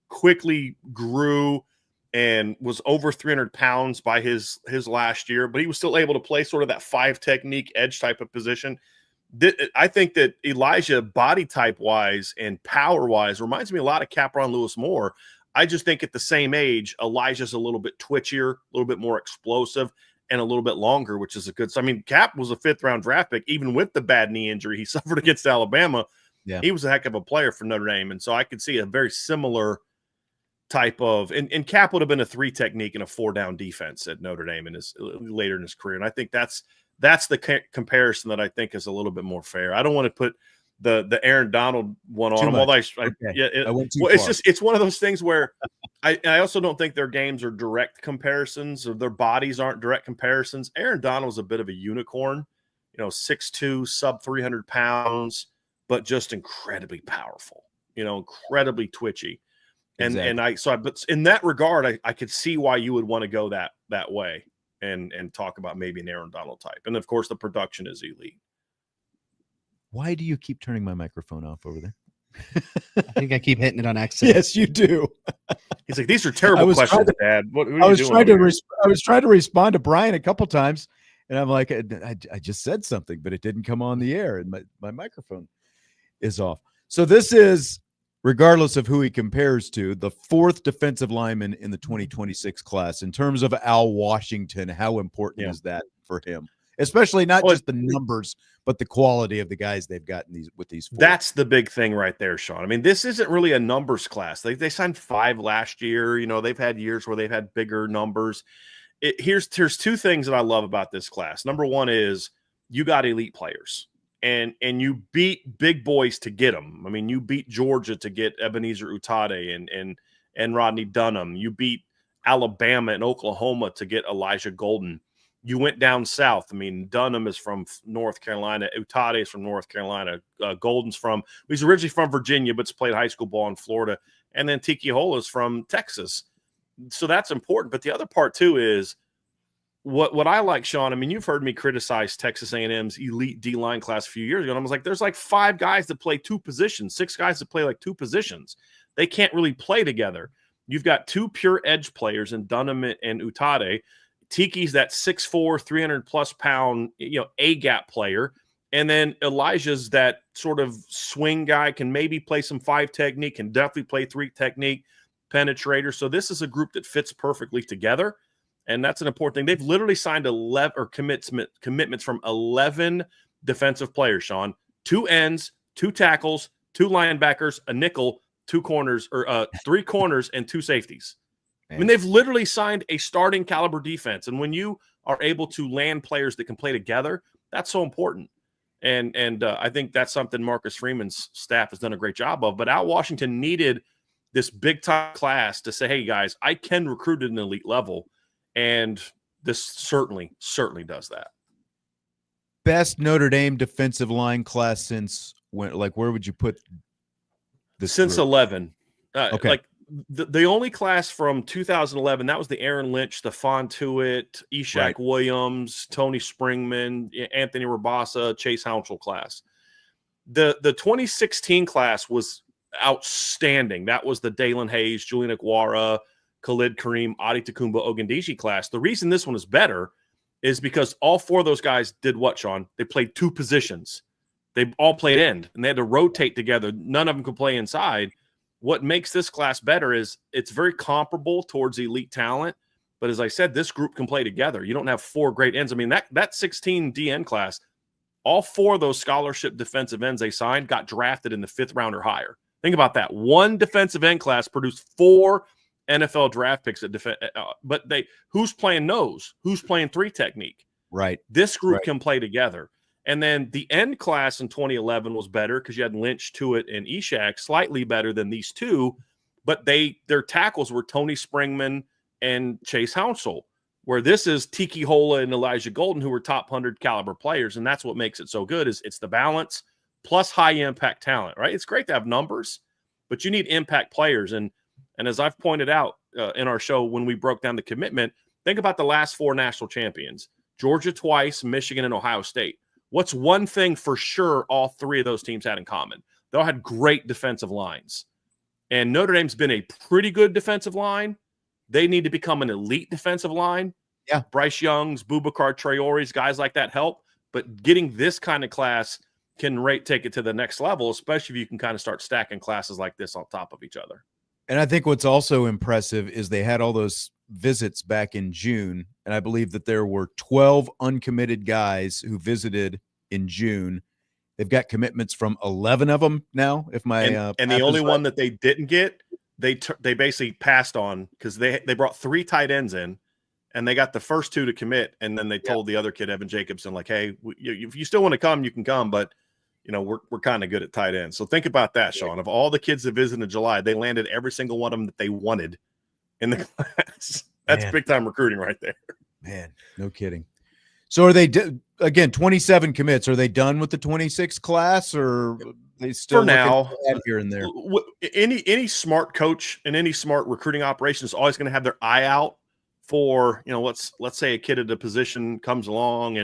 quickly grew and was over 300 pounds by his last year, but he was still able to play sort of that 5 technique edge type of position. I think that Elijah, body type wise and power wise, reminds me a lot of Capron Lewis-Moore. I just think at the same age, Elijah's a little bit twitchier, a little bit more explosive, and a little bit longer, which is a good. I mean, Cap was a 5th-round draft pick, even with the bad knee injury he suffered against Alabama. Yeah, he was a heck of a player for Notre Dame, and so I could see a very similar type of. And Cap would have been a 3 technique and a 4-down defense at Notre Dame later in his career, and I think that's the comparison that I think is a little bit more fair. I don't want to put the Aaron Donald one on him. Although it's one of those things where I also don't think their games are direct comparisons, or their bodies aren't direct comparisons. Aaron Donald's a bit of a unicorn, 6'2", sub 300 pounds, but just incredibly powerful, incredibly twitchy. Exactly. But in that regard, I could see why you would want to go that way and talk about maybe an Aaron Donald type. And of course the production is elite. Why do you keep turning my microphone off over there? I think I keep hitting it on accident. Yes, you do. He's like, these are terrible questions, Dad. What are I was you trying doing? I was trying to respond to Brian a couple times, and I'm like, I just said something, but it didn't come on the air, and my microphone is off. So this is, regardless of who he compares to, the 4th defensive lineman in the 2026 class. In terms of Al Washington, how important is that for him? Especially not just the numbers, but the quality of the guys they've gotten with these 4. That's the big thing right there, Sean. I mean, this isn't really a numbers class. They signed 5 last year. They've had years where they've had bigger numbers. Here's 2 things that I love about this class. Number one is you got elite players, and you beat big boys to get them. I mean, you beat Georgia to get Ebenezer Utade and Rodney Dunham. You beat Alabama and Oklahoma to get Elijah Golden. You went down south. I mean, Dunham is from North Carolina. Utade is from North Carolina. He's originally from Virginia, but's played high school ball in Florida. And then Tiki Hola is from Texas. So that's important. But the other part, too, is what I like, Sean. I mean, you've heard me criticize Texas A&M's elite D-line class a few years ago. And I was like, there's like 5 guys that play 2 positions, 6 guys that play like 2 positions. They can't really play together. You've got 2 pure edge players in Dunham and Utade. Tiki's that 6'4", 300-plus pound, A-gap player. And then Elijah's that sort of swing guy, can maybe play some 5 technique, can definitely play 3 technique, penetrator. So this is a group that fits perfectly together, and that's an important thing. They've literally signed 11 or commitments from 11 defensive players, Sean. 2 ends, 2 tackles, 2 linebackers, a nickel, 2 corners, or 3 corners, and 2 safeties. I mean, they've literally signed a starting caliber defense. And when you are able to land players that can play together, that's so important. And I think that's something Marcus Freeman's staff has done a great job of. But Al Washington needed this big-time class to say, hey, guys, I can recruit at an elite level. And this certainly does that. Best Notre Dame defensive line class since when? Like, where would you put this? Since group? 11. Okay. Like, the only class from 2011, that was the Aaron Lynch, Stephon Tuitt, Ishaq Williams, Tony Springman, Anthony Rabasa, Chase Hounsell class. The 2016 class was outstanding. That was the Dalen Hayes, Julian Aguara, Khalid Kareem, Adi Takumba, Ogundeji class. The reason this one is better is because all four of those guys did what, Sean? They played two positions. They all played end, and they had to rotate together. None of them could play inside. What makes this class better is it's very comparable towards elite talent. But as I said, this group can play together. You don't have four great ends. I mean, that 16 DN class, all four of those scholarship defensive ends they signed got drafted in the 5th round or higher. Think about that. One defensive end class produced 4 NFL draft picks at defense. But who's playing nose? Who's playing 3 technique? Right. This group can play together. And then the end class in 2011 was better because you had Lynch, Tuitt, and Ishak, slightly better than these two. But their tackles were Tony Springman and Chase Hounsell, where this is Tiki Hola and Elijah Golden, who were top 100 caliber players. And that's what makes it so good is it's the balance plus high impact talent, right? It's great to have numbers, but you need impact players. And as I've pointed out in our show, when we broke down the commitment, think about the last 4 national champions, Georgia twice, Michigan, and Ohio State. What's one thing for sure all 3 of those teams had in common? They all had great defensive lines. And Notre Dame's been a pretty good defensive line. They need to become an elite defensive line. Yeah. Bryce Young's, Boubacar Traore's, guys like that help. But getting this kind of class can take it to the next level, especially if you can kind of start stacking classes like this on top of each other. And I think what's also impressive is they had all those visits back in June, and I believe that there were 12 uncommitted guys who visited in June. They've got commitments from 11 of them now. If my and the only one that they didn't get, they basically passed on because they brought 3 tight ends in, and they got the first 2 to commit, and then they told the other kid, Evan Jacobson, like, hey, if you still want to come, you can come, but we're kind of good at tight end. So think about that, Sean. Of all the kids that visited in July, they landed every single one of them that they wanted in the class. That's big time recruiting right there. Man, no kidding. So are they again 27 commits? Are they done with the 26 class, or they still for now here and there? Any smart coach and any smart recruiting operation is always going to have their eye out for let's say a kid at a position comes along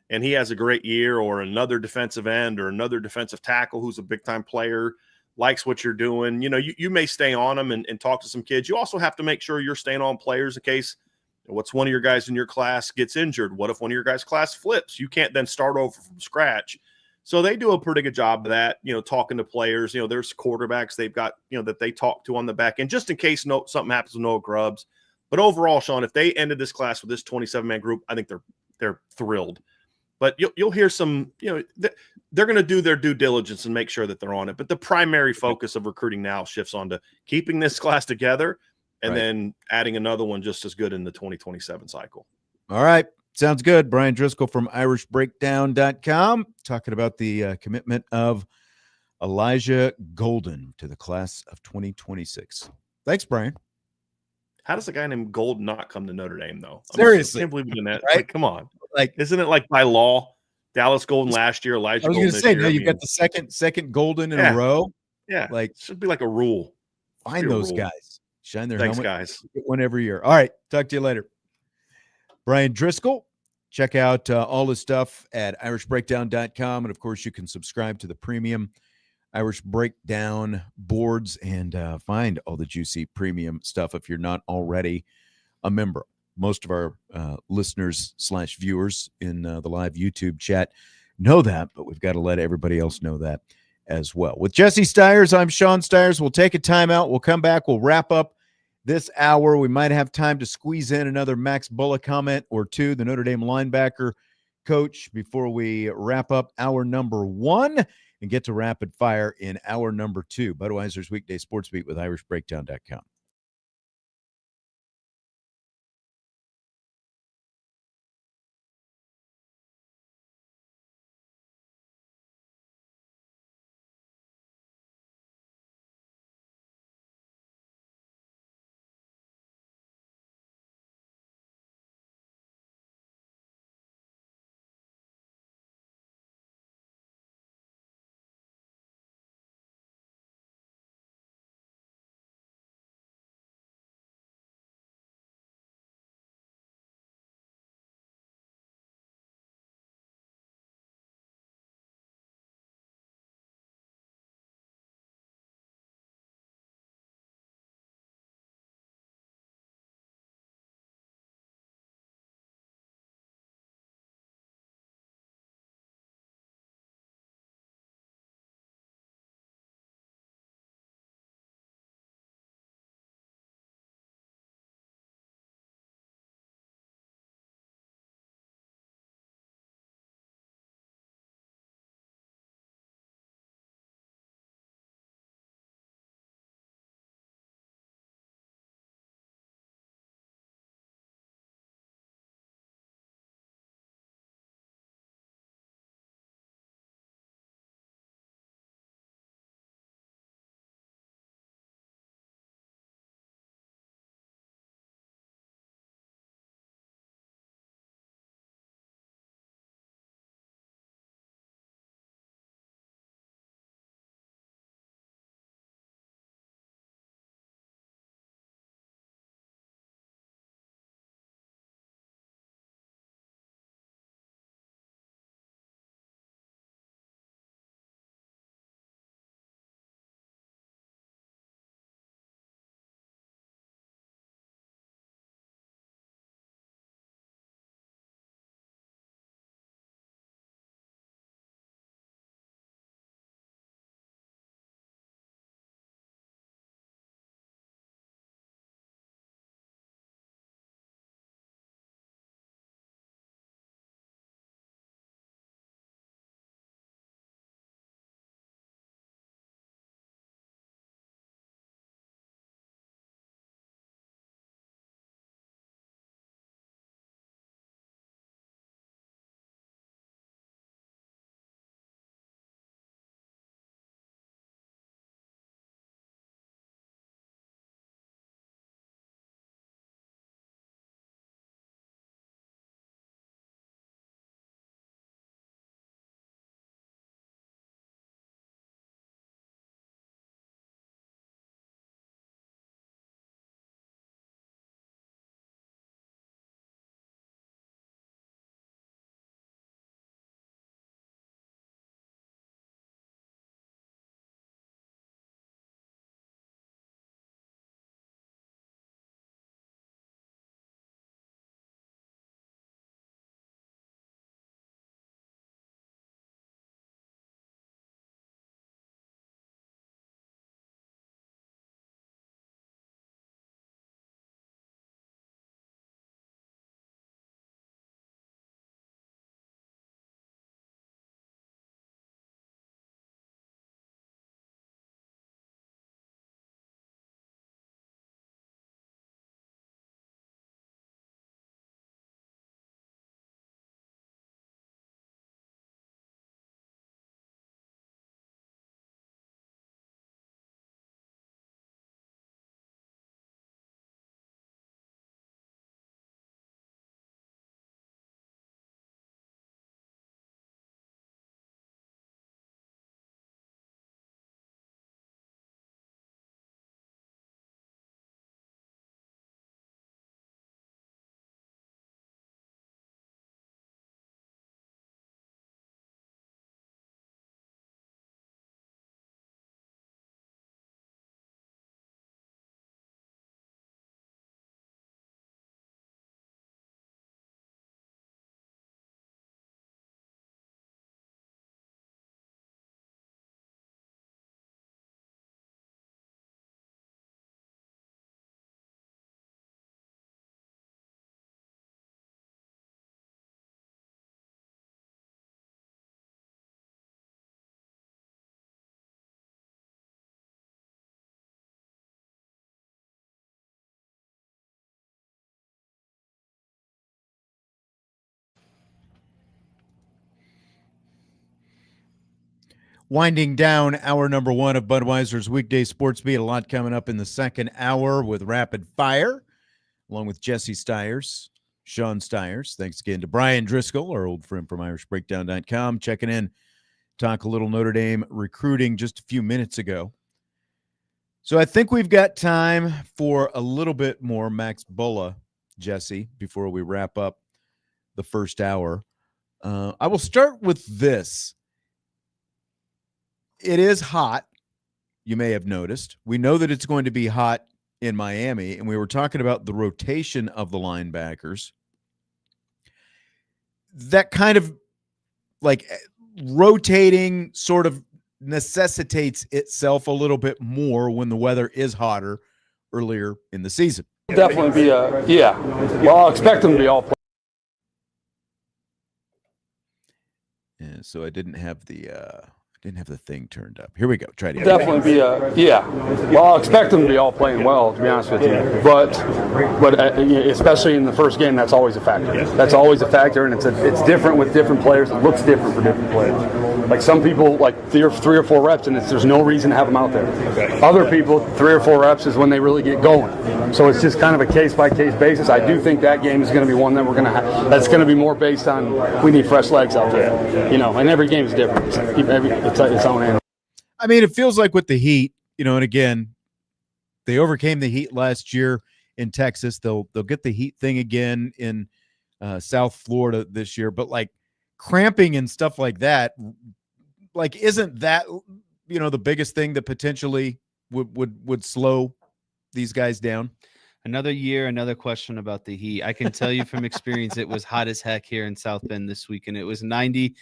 and he has a great year, or another defensive end or another defensive tackle who's a big time player likes what you're doing. You may stay on them and talk to some kids. You also have to make sure you're staying on players in case what's one of your guys in your class gets injured. What if one of your guys' class flips? You can't then start over from scratch. So they do a pretty good job of that, talking to players. There's quarterbacks they've got, that they talk to on the back end, just in case something happens with Noah Grubbs. But overall, Sean, if they ended this class with this 27-man group, I think they're thrilled. But you'll hear some, they're going to do their due diligence and make sure that they're on it. But the primary focus of recruiting now shifts on to keeping this class together and then adding another one just as good in the 2027 cycle. All right. Sounds good. Bryan Driskell from irishbreakdown.com talking about the commitment of Elijah Golden to the class of 2026. Thanks, Bryan. How does a guy named Gold not come to Notre Dame, though? Seriously. I can't believe we're doing that. Right? Like, come on. Like, isn't it like by law? Dallas Golden last year, Elijah Golden this year. I was going to say, no, you've got the second Golden in a row. Yeah. Like, it should be like a rule. Find those guys. Shine their helmet. Thanks, guys. Get one every year. All right. Talk to you later. Bryan Driskell. Check out all his stuff at irishbreakdown.com. And, of course, you can subscribe to the premium Irish Breakdown boards and find all the juicy premium stuff if you're not already a member. Most of our listeners / viewers in the live YouTube chat know that, but we've got to let everybody else know that as well. With Jesse Stiers, I'm Sean Stiers. We'll take a timeout. We'll come back. We'll wrap up this hour. We might have time to squeeze in another Max Bullough comment or two, the Notre Dame linebacker coach, before we wrap up hour number 1 and get to rapid fire in hour number 2. Budweiser's Weekday Sports Beat with irishbreakdown.com. Winding down hour number 1 of Budweiser's Weekday Sportsbeat. A lot coming up in the second hour with Rapid Fire, along with Jesse Stiers, Sean Stiers. Thanks again to Bryan Driskell, our old friend from IrishBreakdown.com, checking in, talk a little Notre Dame recruiting just a few minutes ago. So I think we've got time for a little bit more Max Bullough, Jesse, before we wrap up the first hour. I will start with this. It is hot, you may have noticed. We know that it's going to be hot in Miami, and we were talking about the rotation of the linebackers. That kind of like rotating sort of necessitates itself a little bit more when the weather is hotter earlier in the season. Definitely be yeah. Well, I'll expect them to be all. Yeah, so I didn't have the thing turned up. Here we go. Try to definitely be yeah. Well, I'll expect them to be all playing well, to be honest with you. But especially in the first game, that's always a factor. That's always a factor, and it's different with different players. It looks different for different players. Like some people, like three or four reps, and there's no reason to have them out there. Other people, 3 or 4 reps is when they really get going. So it's just kind of a case by case basis. I do think that game is going to be one that we're going to have. That's going to be more based on we need fresh legs out there. And every game is different. It's its own animal. I mean, it feels like with the Heat, and again, they overcame the Heat last year in Texas. They'll get the Heat thing again in South Florida this year. But like cramping and stuff like that, like isn't that the biggest thing that potentially would slow these guys down? Another year, another question about the Heat. I can tell you from experience, it was hot as heck here in South Bend this weekend. It was 90.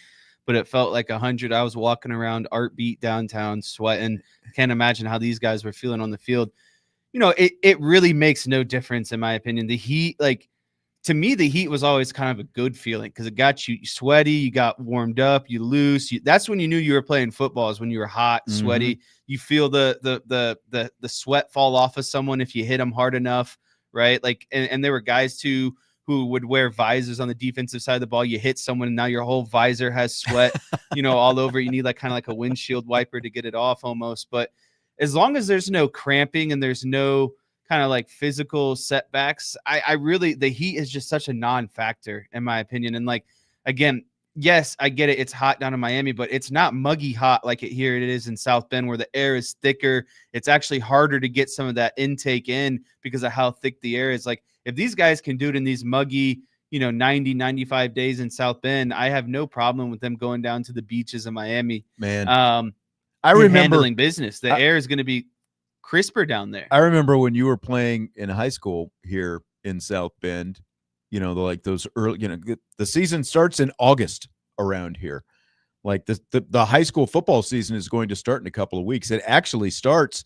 But it felt like 100. I was walking around Art Beat downtown sweating. Can't imagine how these guys were feeling on the field. It really makes no difference, in my opinion. The Heat, to me, the Heat was always kind of a good feeling because it got you sweaty, you got warmed up, you loose. That's when you knew you were playing football, is when you were hot, sweaty. You feel the sweat fall off of someone if you hit them hard enough, right? And there were guys too who would wear visors on the defensive side of the ball. You hit someone, and now your whole visor has sweat, all over. You need kind of like a windshield wiper to get it off almost. But as long as there's no cramping and there's no kind of like physical setbacks, I really, the Heat is just such a non-factor in my opinion. And again, yes, I get it. It's hot down in Miami, but it's not muggy hot like it is in South Bend where the air is thicker. It's actually harder to get some of that intake in because of how thick the air is. If these guys can do it in these muggy, 90, 95 days in South Bend, I have no problem with them going down to the beaches of Miami. Man, I remember handling business. The air is going to be crisper down there. I remember when you were playing in high school here in South Bend, those early, the season starts in August around here. The high school football season is going to start in a couple of weeks. It actually starts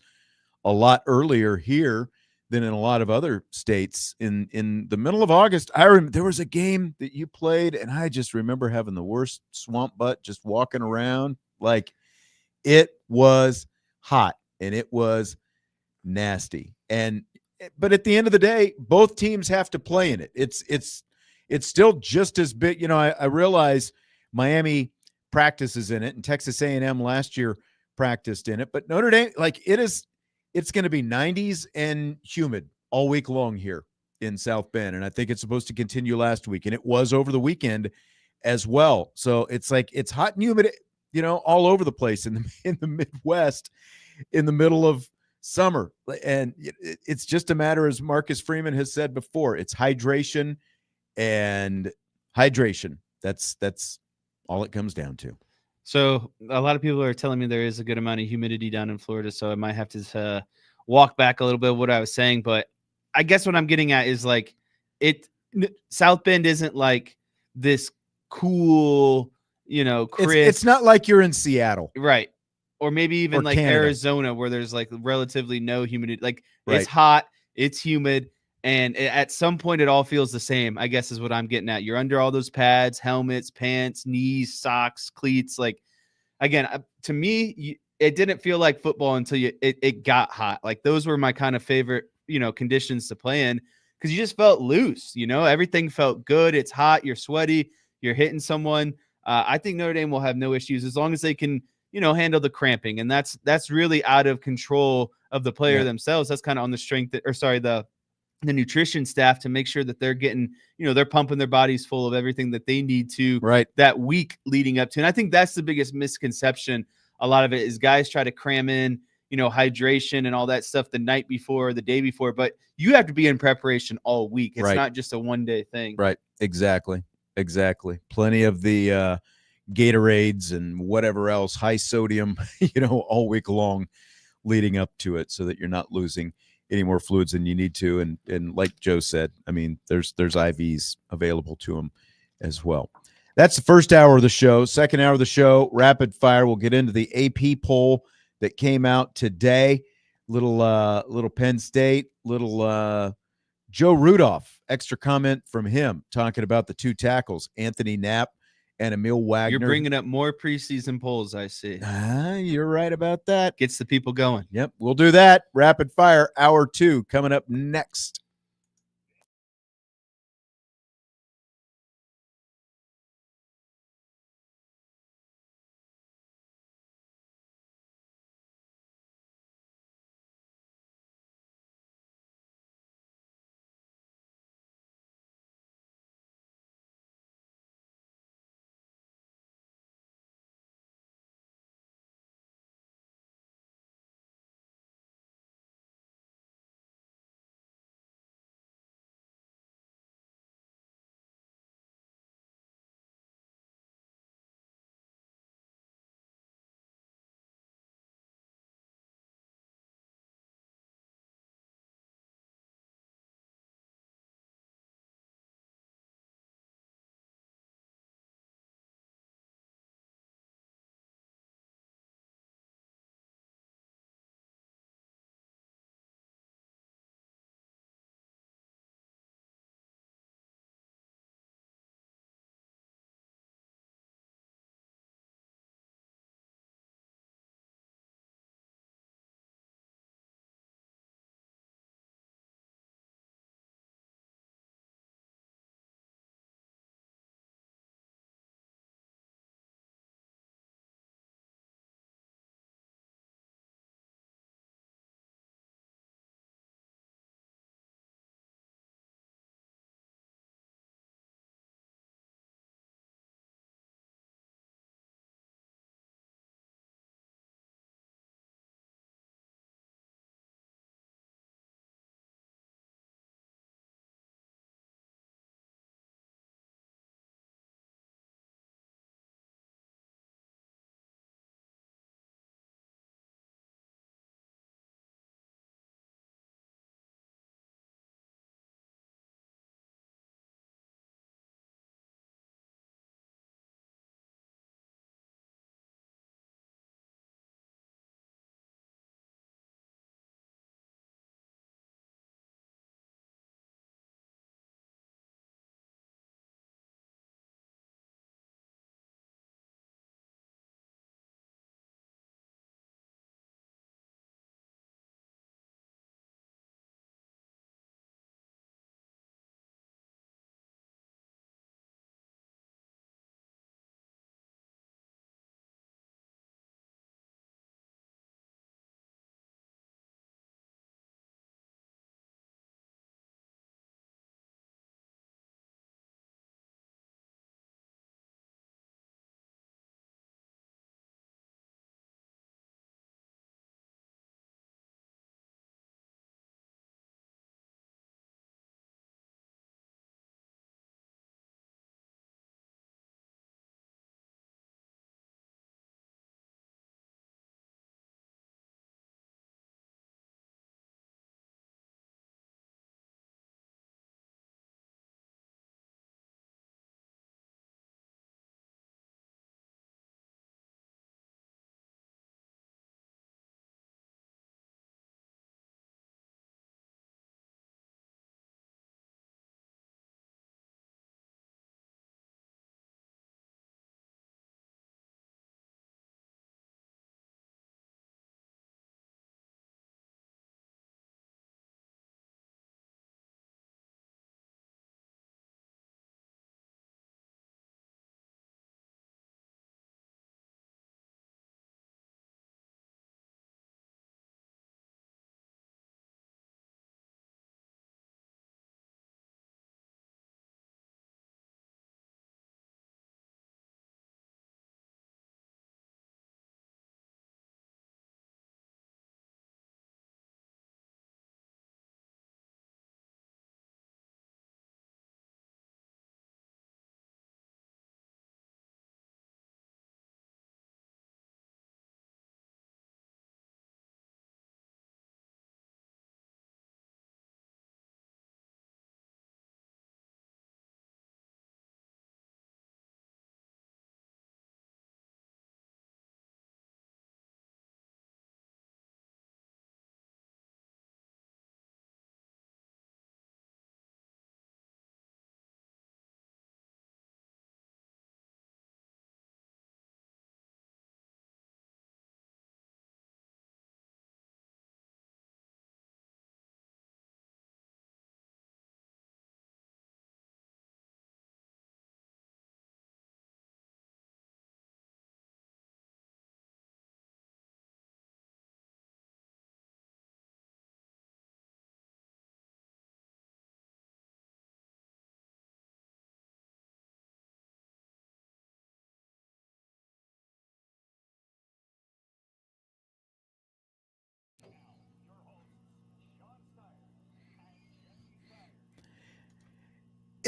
a lot earlier here than in a lot of other states. In the middle of August, there was a game that you played, and I just remember having the worst swamp butt just walking around. It was hot and it was nasty. But at the end of the day, both teams have to play in it. It's still just as big. I realize Miami practices in it, and Texas A&M last year practiced in it, but Notre Dame, it's going to be 90s and humid all week long here in South Bend. And I think it's supposed to continue last week. And it was over the weekend as well. So it's hot and humid, all over the place in the Midwest in the middle of summer. And it's just a matter, as Marcus Freeman has said before, it's hydration and hydration. That's all it comes down to. So a lot of people are telling me there is a good amount of humidity down in Florida, so I might have to walk back a little bit of what I was saying. But I guess what I'm getting at is South Bend isn't like this cool, crisp. It's not like you're in Seattle, right? Or maybe even Canada. Arizona, where there's relatively no humidity. Right. It's hot, it's humid, and at some point it all feels the same, I guess is what I'm getting at. You're under all those pads, helmets, pants, knees, socks, cleats. Again, to me, it didn't feel like football until it got hot. Those were my kind of favorite, conditions to play in because you just felt loose. Everything felt good. It's hot. You're sweaty. You're hitting someone. I think Notre Dame will have no issues as long as they can handle the cramping. And that's really out of control of the player themselves. That's kind of on the the nutrition staff to make sure that they're getting, they're pumping their bodies full of everything that they need to that week leading up to. And I think that's the biggest misconception. A lot of it is guys try to cram in, hydration and all that stuff the night before, the day before, but you have to be in preparation all week. It's not just a one-day thing. Right. Exactly. Plenty of the Gatorades and whatever else, high sodium, all week long leading up to it, so that you're not losing any more fluids than you need to. And like Joe said, I mean, there's IVs available to them as well. That's the first hour of the show. Second hour of the show, rapid fire. We'll get into the AP poll that came out today. Little Penn State, little Joe Rudolph, extra comment from him talking about the two tackles, Anthony Knapp and Emil Wagner. You're bringing up more preseason polls, I see. You're right about that. Gets the people going. Yep, we'll do that. Rapid fire, hour 2 coming up next.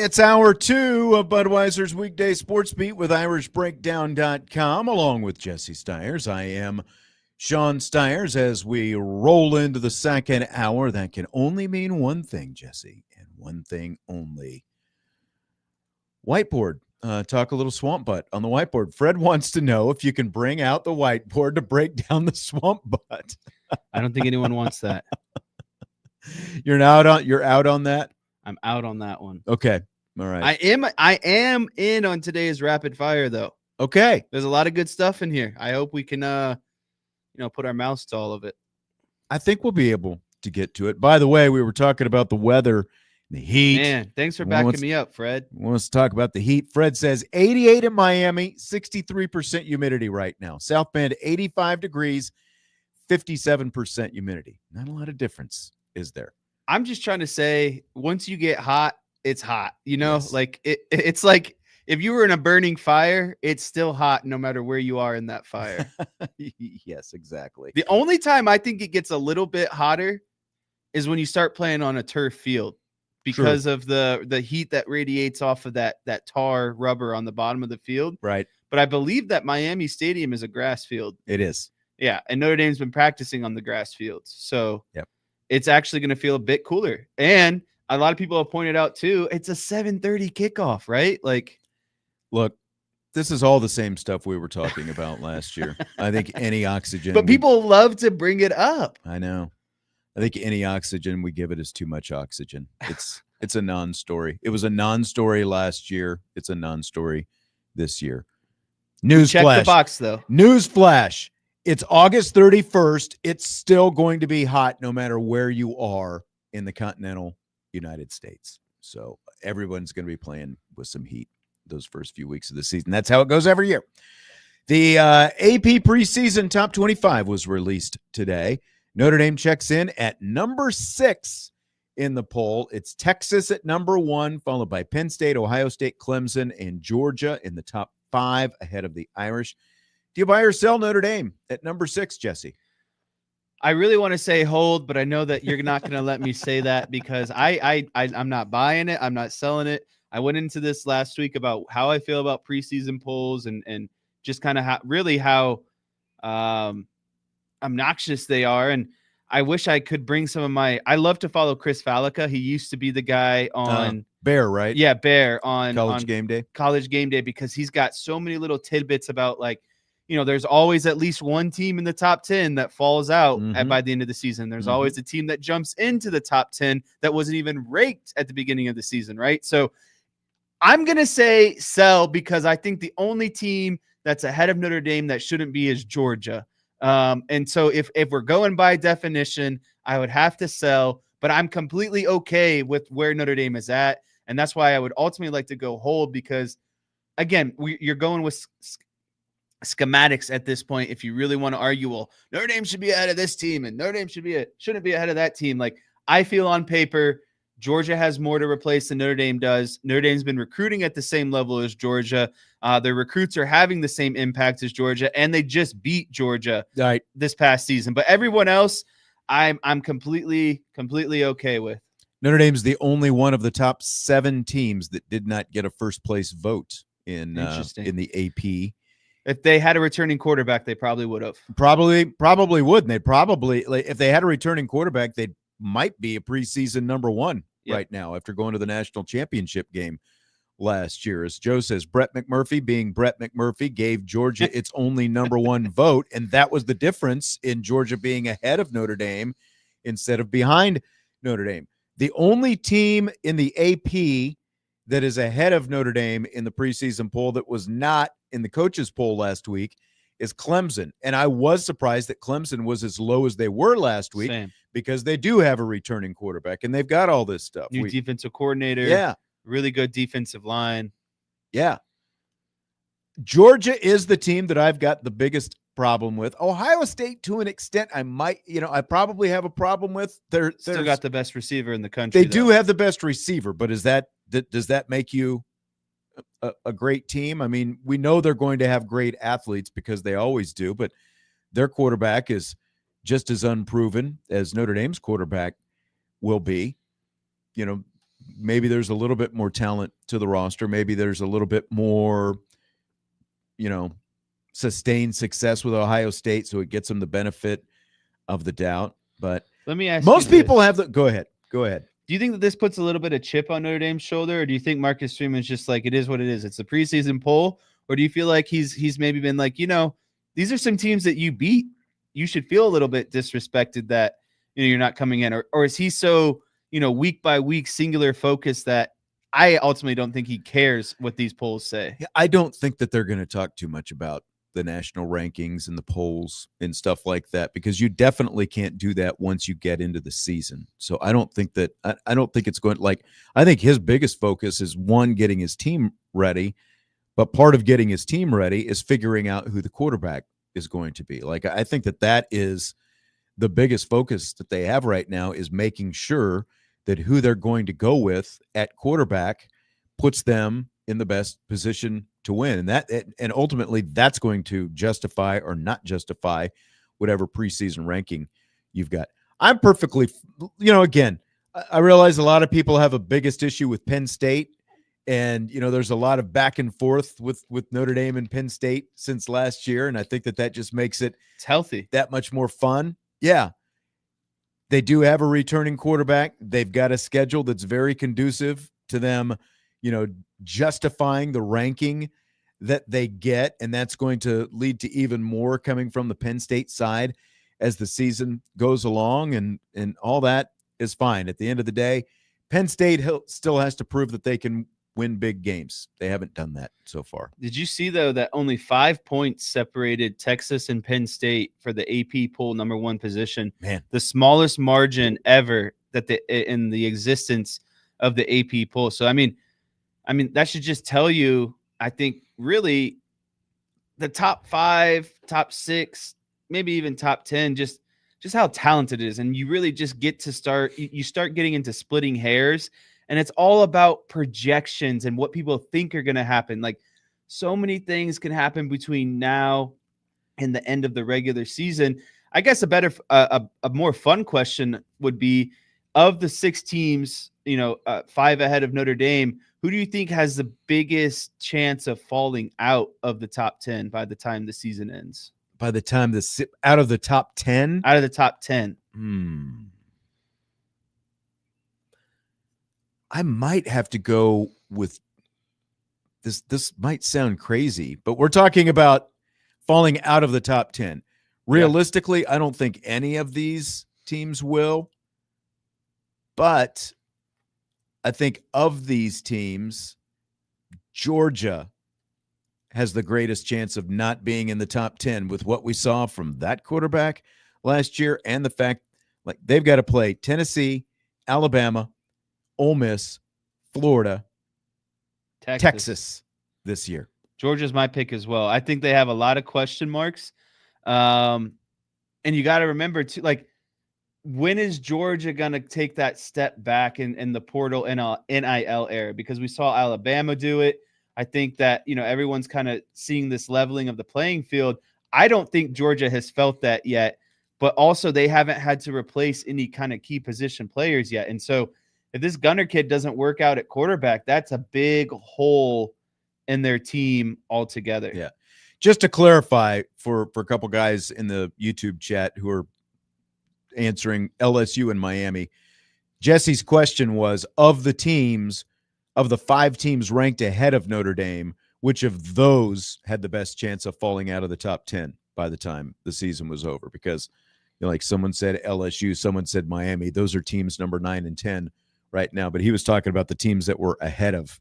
It's hour 2 of Budweiser's Weekday Sports Beat with IrishBreakdown.com, along with Jesse Stiers. I am Sean Stiers. As we roll into the second hour, that can only mean one thing, Jesse, and one thing only. Whiteboard. Talk a little swamp butt on the whiteboard. Fred wants to know if you can bring out the whiteboard to break down the swamp butt. I don't think anyone wants that. You're out on that? I'm out on that one. Okay. All right. I am in on today's rapid fire though. Okay. There's a lot of good stuff in here. I hope we can put our mouths to all of it. I think we'll be able to get to it. By the way, we were talking about the weather, the heat. Man, thanks for backing me up, Fred. Wants to talk about the heat. Fred says 88 in Miami, 63% humidity right now. South Bend, 85 degrees, 57% humidity. Not a lot of difference, is there? I'm just trying to say, once you get hot, it's hot. Yes. Like it's like if you were in a burning fire, it's still hot no matter where you are in that fire. Yes, exactly. The only time I think it gets a little bit hotter is when you start playing on a turf field because of the heat that radiates off of that tar rubber on the bottom of the field. Right. But I believe that Miami Stadium is a grass field. It is. Yeah, and Notre Dame's been practicing on the grass fields. So yep. It's actually going to feel a bit cooler. And a lot of people have pointed out too, it's a 7:30 kickoff, right? Like, look, this is all the same stuff we were talking about last year. I think any oxygen. But people love to bring it up. I know. I think any oxygen we give it is too much oxygen. It's a non-story. It was a non-story last year. It's a non-story this year. Newsflash. Check the box though. Newsflash. It's August 31st. It's still going to be hot no matter where you are in the continental United States. So everyone's going to be playing with some heat those first few weeks of the season. That's how it goes every year. The AP preseason top 25 was released today. Notre Dame checks in at number 6 in the poll. It's Texas at number 1, followed by Penn State, Ohio State, Clemson, and Georgia in the top 5 ahead of the Irish. Do you buy or sell Notre Dame at number 6, Jesse? I really want to say hold, but I know that you're not going to let me say that because I'm not buying it. I'm not selling it. I went into this last week about how I feel about preseason polls and just kind of how obnoxious they are. And I wish I could bring some of I love to follow Chris Fallica. He used to be the guy on Bear, right? Yeah, Bear on College Game Day because he's got so many little tidbits about there's always at least one team in the top 10 that falls out by the end of the season. There's always a team that jumps into the top 10 that wasn't even ranked at the beginning of the season, right? So I'm going to say sell because I think the only team that's ahead of Notre Dame that shouldn't be is Georgia. And so if we're going by definition, I would have to sell, but I'm completely okay with where Notre Dame is at. And that's why I would ultimately like to go hold because, again, you're going with schematics at this point. If you really want to argue, well, Notre Dame should be ahead of this team and Notre Dame shouldn't be ahead of that team. Like I feel on paper, Georgia has more to replace than Notre Dame does. Notre Dame's been recruiting at the same level as Georgia. Their recruits are having the same impact as Georgia, and they just beat Georgia this past season. But everyone else, I'm completely okay with. Notre Dame's the only one of the top 7 teams that did not get a first place vote in the AP. If they had a returning quarterback, they probably would have. Probably would. And they probably, if they had a returning quarterback, they might be a preseason number 1 right now after going to the national championship game last year. As Joe says, Brett McMurphy being Brett McMurphy gave Georgia its only number 1 vote. And that was the difference in Georgia being ahead of Notre Dame instead of behind Notre Dame. The only team in the AP that is ahead of Notre Dame in the preseason poll that was not in the coaches poll last week is Clemson. And I was surprised that Clemson was as low as they were last week because they do have a returning quarterback and they've got all this stuff. New defensive coordinator. Yeah. Really good defensive line. Yeah. Georgia is the team that I've got the biggest problem with. Ohio State, to an extent, I probably have a problem with. They're still got the best receiver in the country. They do have the best receiver, but does that make you a great team? I mean, we know they're going to have great athletes because they always do, but their quarterback is just as unproven as Notre Dame's quarterback will be. maybe there's a little bit more talent to the roster. Maybe there's a little bit more, sustained success with Ohio State, so it gets them the benefit of the doubt. But let me ask most you people this. have the. Go ahead. Do you think that this puts a little bit of chip on Notre Dame's shoulder, or do you think Marcus Freeman's just like, it is what it is? It's a preseason poll, or do you feel like he's maybe been like, these are some teams that you beat. You should feel a little bit disrespected that you're not coming in, or is he so week by week singular focus that I ultimately don't think he cares what these polls say? I don't think that they're going to talk too much about the national rankings and the polls and stuff like that, because you definitely can't do that once you get into the season. So I don't think that I don't think it's going I think his biggest focus is one, getting his team ready, but part of getting his team ready is figuring out who the quarterback is going to be. I think that is the biggest focus that they have right now, is making sure that who they're going to go with at quarterback puts them in the best position to win. And ultimately that's going to justify or not justify whatever preseason ranking you've got. I'm perfectly, again, I realize a lot of people have a biggest issue with Penn State, and there's a lot of back and forth with Notre Dame and Penn State since last year, and I think that just makes it's healthy, that much more fun. Yeah. They do have a returning quarterback. They've got a schedule that's very conducive to them, justifying the ranking that they get, and that's going to lead to even more coming from the Penn State side as the season goes along, and all that is fine. At the end of the day, Penn State still has to prove that they can win big games. They haven't done that so far. Did you see, though, that only 5 points separated Texas and Penn State for the AP poll number 1 position? Man, the smallest margin ever in the existence of the AP poll. So, I mean, that should just tell you, I think, really the top 5, top 6, maybe even top 10, just how talented it is. And you really just get to you start getting into splitting hairs, and it's all about projections and what people think are going to happen. Like, so many things can happen between now and the end of the regular season. I guess a more fun question would be, of the 6 teams, 5 ahead of Notre Dame, who do you think has the biggest chance of falling out of the top 10 by the time the season ends? By the time out of the top 10? Out of the top 10. I might have to go with this. This might sound crazy, but we're talking about falling out of the top 10. Realistically, I don't think any of these teams will. But I think of these teams, Georgia has the greatest chance of not being in the top 10 with what we saw from that quarterback last year, and the fact they've got to play Tennessee, Alabama, Ole Miss, Florida, Texas this year. Georgia's my pick as well. I think they have a lot of question marks. And you got to remember too, when is Georgia going to take that step back in the portal NIL era? Because we saw Alabama do it. I think that, everyone's kind of seeing this leveling of the playing field. I don't think Georgia has felt that yet, but also they haven't had to replace any kind of key position players yet. And so if this Gunner kid doesn't work out at quarterback, that's a big hole in their team altogether. Yeah. Just to clarify for a couple guys in the YouTube chat who are answering LSU and Miami, Jesse's question was, of the 5 teams ranked ahead of Notre Dame, which of those had the best chance of falling out of the top 10 by the time the season was over? Because someone said LSU, someone said Miami. Those are teams number 9 and 10 right now, but he was talking about the teams that were ahead of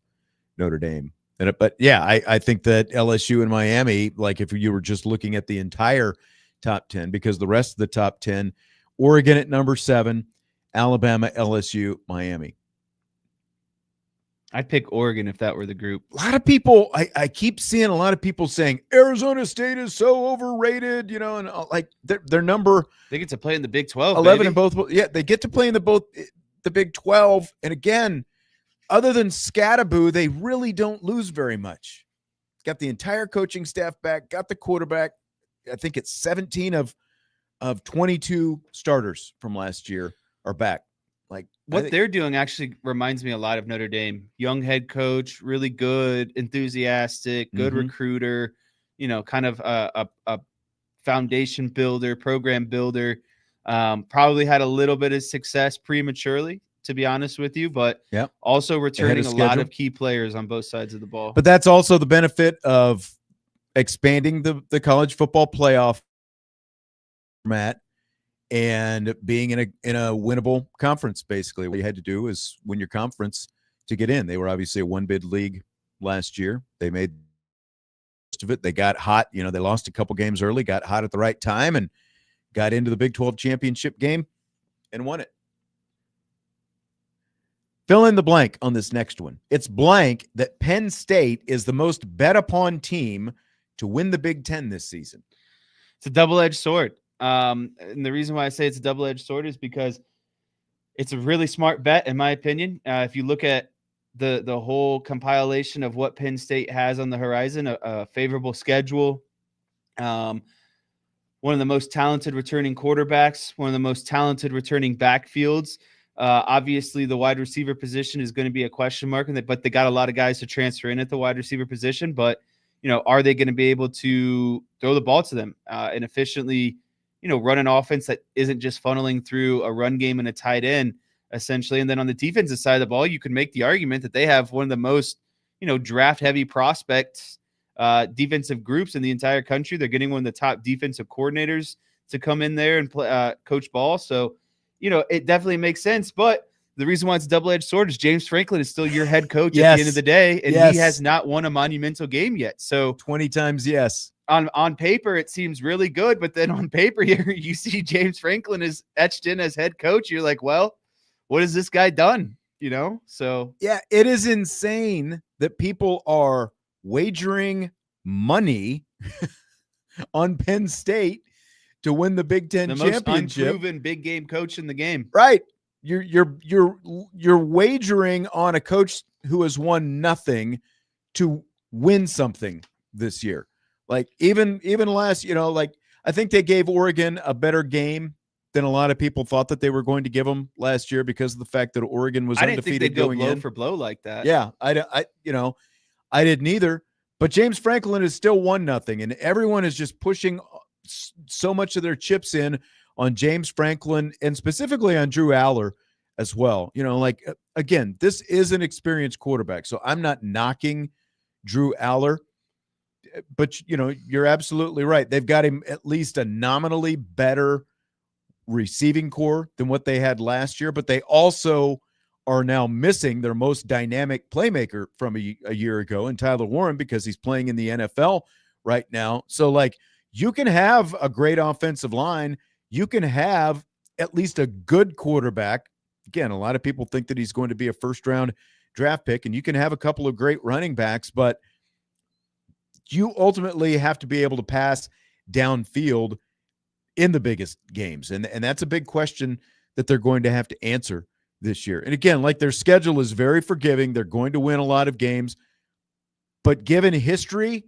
Notre Dame. But yeah, I think that LSU and Miami, if you were just looking at the entire top 10, because the rest of the top 10, Oregon at number 7, Alabama, LSU, Miami. I'd pick Oregon if that were the group. A lot of people, I keep seeing a lot of people saying Arizona State is so overrated, and their number. They get to play in the Big 12, 11 in both. Yeah, they get to play in the Big 12. And again, other than Scattaboo, they really don't lose very much. Got the entire coaching staff back, got the quarterback. I think it's 17 of 22 starters from last year are back Like what they're doing actually reminds me a lot of Notre Dame. Young head coach, really good, enthusiastic, good recruiter, kind of a foundation builder, program builder. Probably had a little bit of success prematurely, to be honest with you, but also returning a lot of key players on both sides of the ball. But that's also the benefit of expanding the college football playoff format and being in a winnable conference. Basically, what you had to do is win your conference to get in. They were obviously a one bid league last year. They made most of it. They got hot. They lost a couple games early, got hot at the right time, and got into the Big 12 championship game and won it. Fill in the blank on this next one. It's blank that Penn State is the most bet upon team to win the Big Ten this season. It's a double-edged sword. And the reason why I say it's a double-edged sword is because it's a really smart bet, in my opinion. If you look at the whole compilation of what Penn State has on the horizon, a favorable schedule, one of the most talented returning quarterbacks, one of the most talented returning backfields. Obviously, the wide receiver position is going to be a question mark, but they got a lot of guys to transfer in at the wide receiver position. But, are they going to be able to throw the ball to them and efficiently, run an offense that isn't just funneling through a run game and a tight end, essentially? And then on the defensive side of the ball, you could make the argument that they have one of the most, draft-heavy prospects defensive groups in the entire country. They're getting one of the top defensive coordinators to come in there and play, coach ball. So, it definitely makes sense. But the reason why it's a double-edged sword is James Franklin is still your head coach at the end of the day, and he has not won a monumental game yet. So 20 times yes. On paper, it seems really good, but then on paper here, you see James Franklin is etched in as head coach. You're like, well, what has this guy done? So yeah, it is insane that people are wagering money on Penn State to win the Big Ten championship. The most unproven big game coach in the game. Right. You're wagering on a coach who has won nothing to win something this year. Like even last, I think they gave Oregon a better game than a lot of people thought that they were going to give them last year because of the fact that Oregon was undefeated. I didn't think they'd go blow in for blow like that. Yeah, I didn't either. But James Franklin is still 1-0, and everyone is just pushing so much of their chips in on James Franklin and specifically on Drew Aller as well. Again, this is an experienced quarterback, so I'm not knocking Drew Aller, but you're absolutely right. They've got him at least a nominally better receiving core than what they had last year, but they also are now missing their most dynamic playmaker from a year ago in Tyler Warren because he's playing in the NFL right now. So you can have a great offensive line. You can have at least a good quarterback. Again, a lot of people think that he's going to be a first-round draft pick, and you can have a couple of great running backs, but you ultimately have to be able to pass downfield in the biggest games. And that's a big question that they're going to have to answer this year. And again, their schedule is very forgiving. They're going to win a lot of games, but given history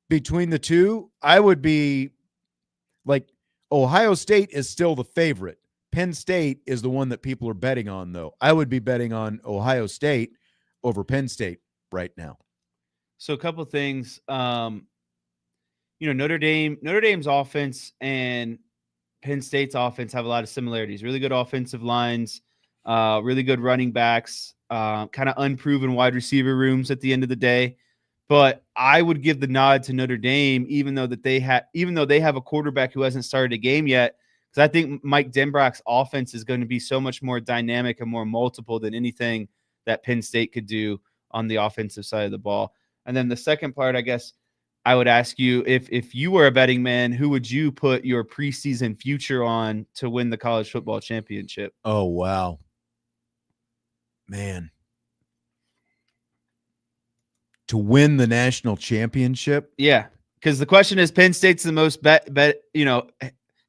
between the two, I would be Ohio State is still the favorite. Penn State is the one that people are betting on, though. I would be betting on Ohio State over Penn State right now. So a couple of things, Notre Dame's offense and Penn State's offense have a lot of similarities. Really good offensive lines, really good running backs, kind of unproven wide receiver rooms at the end of the day. But I would give the nod to Notre Dame, even though they have a quarterback who hasn't started a game yet, because I think Mike Denbrock's offense is going to be so much more dynamic and more multiple than anything that Penn State could do on the offensive side of the ball. And then the second part, I guess I would ask you, if you were a betting man, who would you put your preseason future on to win the college football championship? Oh, wow. Man. To win the national championship? Yeah, because the question is Penn State's the most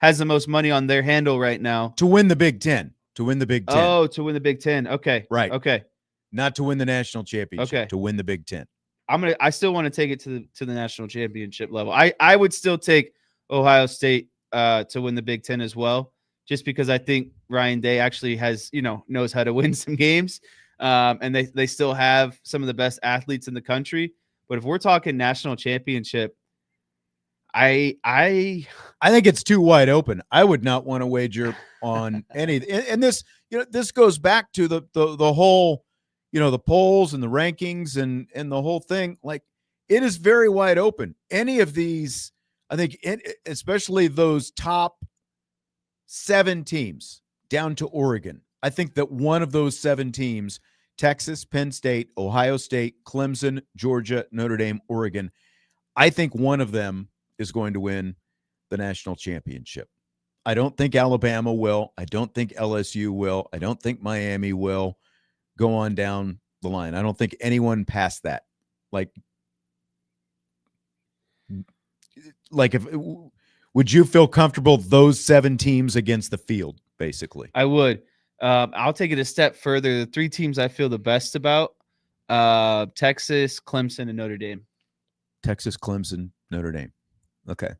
has the most money on their handle right now. To win the Big Ten. To win the Big Ten. Oh, to win the Big Ten. Okay. Right. Okay. Not to win the national championship. Okay. To win the Big Ten. I still want to take it to the national championship level. I would still take Ohio State to win the Big Ten as well, just because I think Ryan Day actually has, knows how to win some games. And they still have some of the best athletes in the country. But if we're talking national championship, I think it's too wide open. I would not want to wager on any. And this, this goes back to the whole, the polls and the rankings and the whole thing. Like, it is very wide open. Any of these, I think, especially those top 7 teams down to Oregon. I think that one of those 7 teams, Texas, Penn State, Ohio State, Clemson, Georgia, Notre Dame, Oregon, I think one of them is going to win the national championship. I don't think Alabama will. I don't think LSU will. I don't think Miami will. Go on down the line. I don't think anyone past that. Like if would you feel comfortable those 7 teams against the field, basically? I would. I'll take it a step further. The 3 teams I feel the best about, Texas, Clemson, and Notre Dame. Texas, Clemson, Notre Dame. Okay.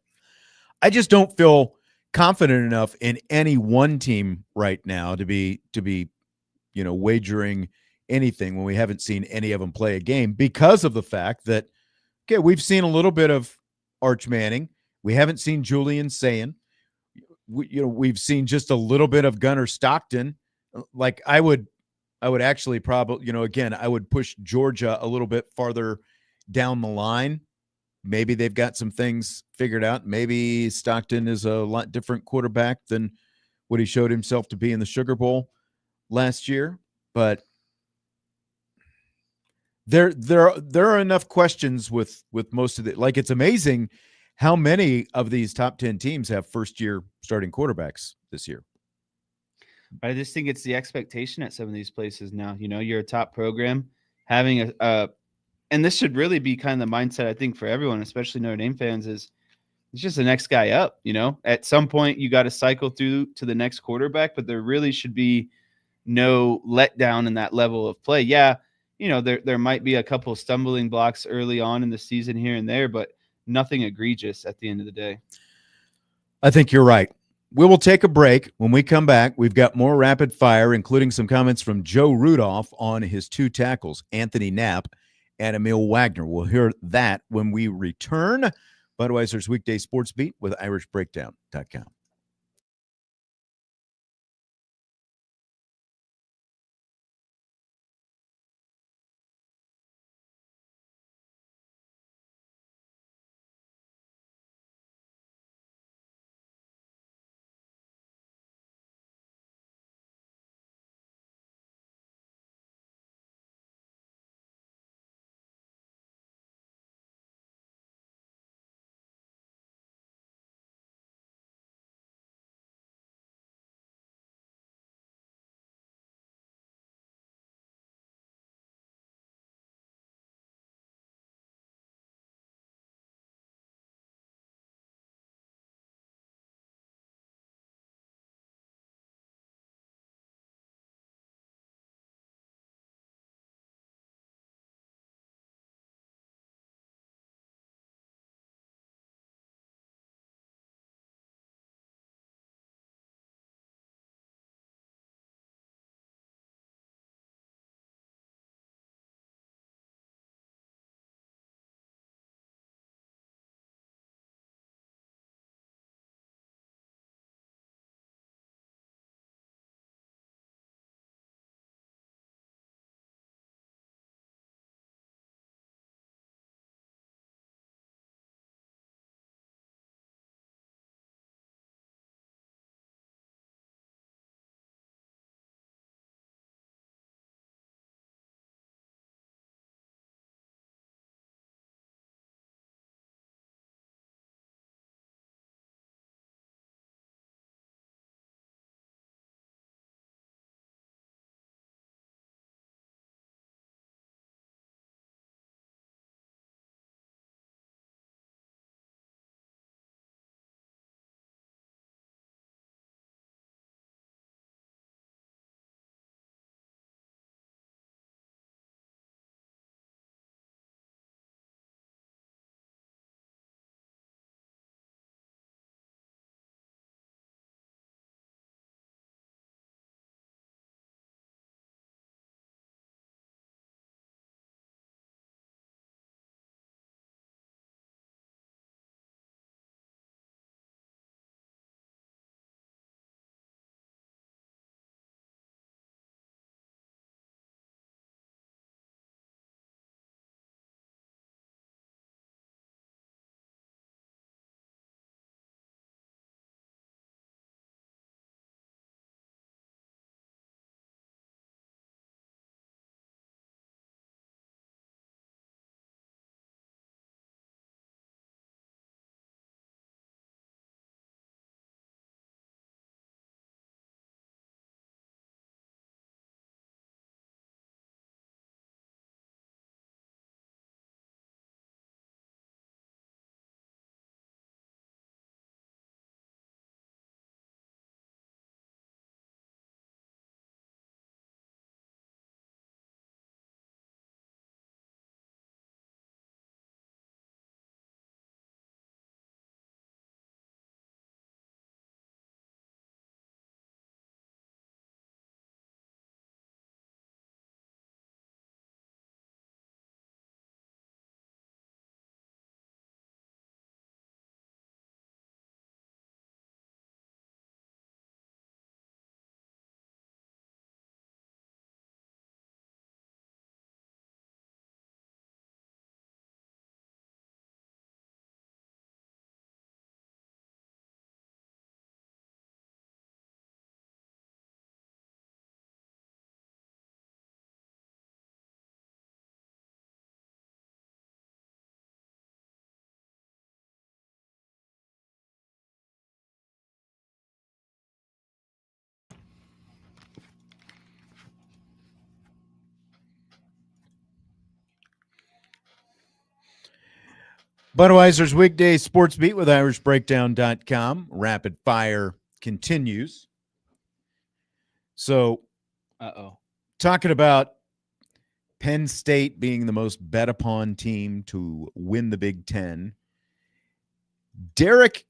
I just don't feel confident enough in any one team right now to be wagering anything when we haven't seen any of them play a game, because of the fact that, okay, we've seen a little bit of Arch Manning. We haven't seen Julian Sayin. We've seen just a little bit of Gunnar Stockton. Like, I would actually probably, again, I would push Georgia a little bit farther down the line. Maybe they've got some things figured out. Maybe Stockton is a lot different quarterback than what he showed himself to be in the Sugar Bowl last year. But there are enough questions with most of it. Like, it's amazing how many of these top 10 teams have first-year starting quarterbacks this year. I just think it's the expectation at some of these places now. You're a top program, having and this should really be kind of the mindset, I think, for everyone, especially Notre Dame fans, is it's just the next guy up. At some point you got to cycle through to the next quarterback, but there really should be no letdown in that level of play. Yeah, there might be a couple of stumbling blocks early on in the season here and there, but nothing egregious at the end of the day. I think you're right. We will take a break. When we come back, we've got more rapid fire, including some comments from Joe Rudolph on his 2 tackles, Anthony Knapp and Emil Wagner. We'll hear that when we return. Budweiser's Weekday Sports Beat with IrishBreakdown.com. Budweiser's Weekday Sportsbeat with IrishBreakdown.com. Rapid fire continues. So, talking about Penn State being the most bet upon team to win the Big Ten, Derek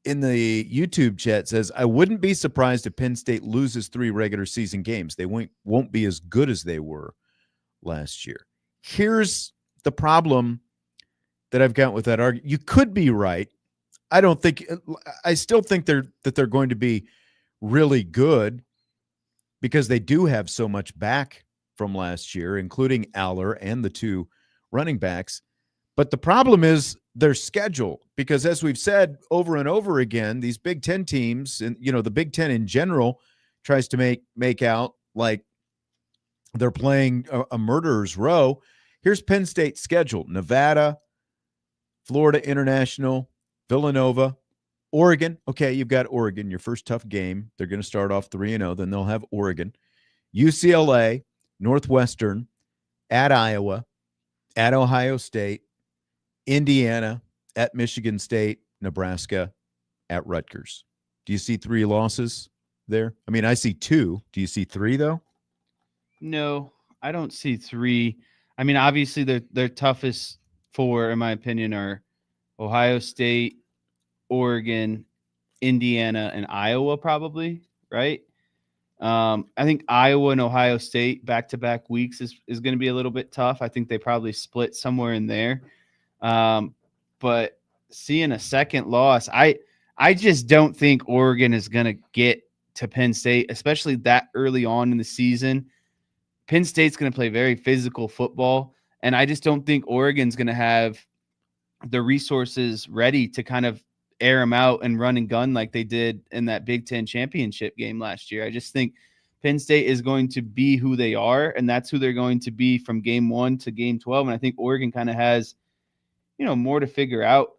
in the YouTube chat says, I wouldn't be surprised if Penn State loses 3 regular season games. They won't be as good as they were last year. Here's the problem that I've got with that argument. You could be right. I still think they're going to be really good because they do have so much back from last year, including Aller and the 2 running backs. But the problem is their schedule, because as we've said over and over again, these Big Ten teams, and the Big Ten in general tries to make out like they're playing a murderer's row. Here's Penn State's schedule: Nevada, Florida International, Villanova, Oregon. Okay, you've got Oregon, your first tough game. They're going to start off 3-0. Then they'll have Oregon, UCLA, Northwestern, at Iowa, at Ohio State, Indiana, at Michigan State, Nebraska, at Rutgers. Do you see 3 losses there? I mean, I see 2. Do you see 3, though? No, I don't see 3. I mean, obviously, their toughest 4, in my opinion, are Ohio State, Oregon, Indiana, and Iowa, probably, right? I think Iowa and Ohio State back-to-back weeks is going to be a little bit tough. I think they probably split somewhere in there. But seeing a second loss, I just don't think Oregon is going to get to Penn State, especially that early on in the season. Penn State's going to play very physical football, and I just don't think Oregon's going to have the resources ready to kind of air them out and run and gun like they did in that Big Ten championship game last year. I just think Penn State is going to be who they are, and that's who they're going to be from game 1 to game 12. And I think Oregon kind of has, more to figure out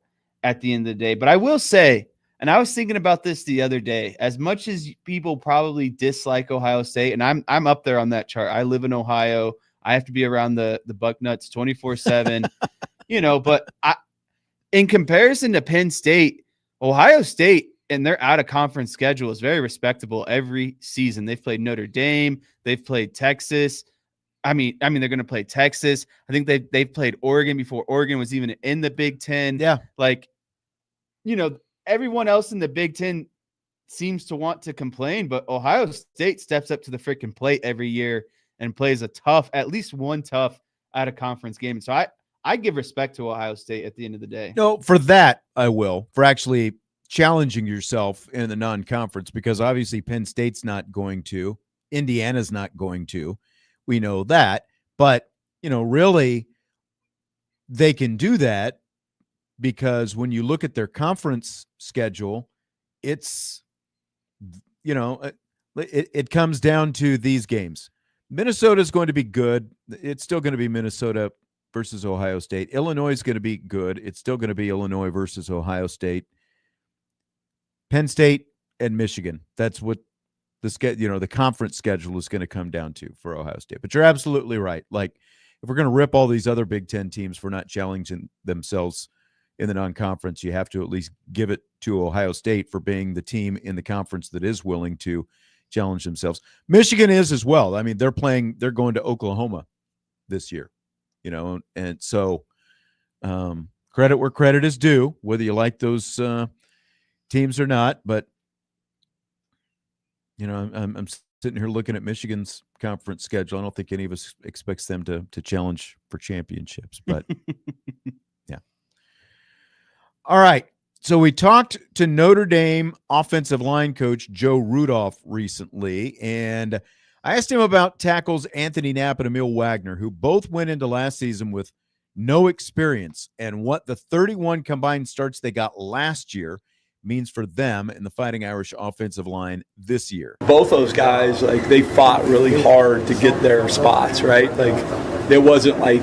at the end of the day. But I will say, and I was thinking about this the other day, as much as people probably dislike Ohio State, and I'm up there on that chart. I live in Ohio. I have to be around the Bucknuts 24/7, but in comparison to Penn State, Ohio State and their out-of-conference schedule is very respectable every season. They've played Notre Dame. They've played Texas. I mean, they're going to play Texas. I think they've played Oregon before Oregon was even in the Big Ten. Yeah. Everyone else in the Big Ten seems to want to complain, but Ohio State steps up to the freaking plate every year and plays at least one tough out-of-conference game. So I give respect to Ohio State at the end of the day. No, for that I will, for actually challenging yourself in the non-conference, because obviously Penn State's not going to, Indiana's not going to. We know that, but really they can do that because when you look at their conference schedule, it's it comes down to these games. Minnesota is going to be good. It's still going to be Minnesota versus Ohio State. Illinois is going to be good. It's still going to be Illinois versus Ohio State. Penn State and Michigan. That's what the conference schedule is going to come down to for Ohio State. But you're absolutely right. Like, if we're going to rip all these other Big Ten teams for not challenging themselves in the non-conference, you have to at least give it to Ohio State for being the team in the conference that is willing to challenge themselves. Michigan is as well. I mean, they're going to Oklahoma this year. And so credit where credit is due, whether you like those teams or not. But, I'm sitting here looking at Michigan's conference schedule. I don't think any of us expects them to challenge for championships. But, yeah. All right. So we talked to Notre Dame offensive line coach Joe Rudolph recently, and I asked him about tackles Anthony Knapp and Emil Wagner, who both went into last season with no experience, and what the 31 combined starts they got last year means for them in the Fighting Irish offensive line this year. Both those guys, they fought really hard to get their spots, right? it wasn't like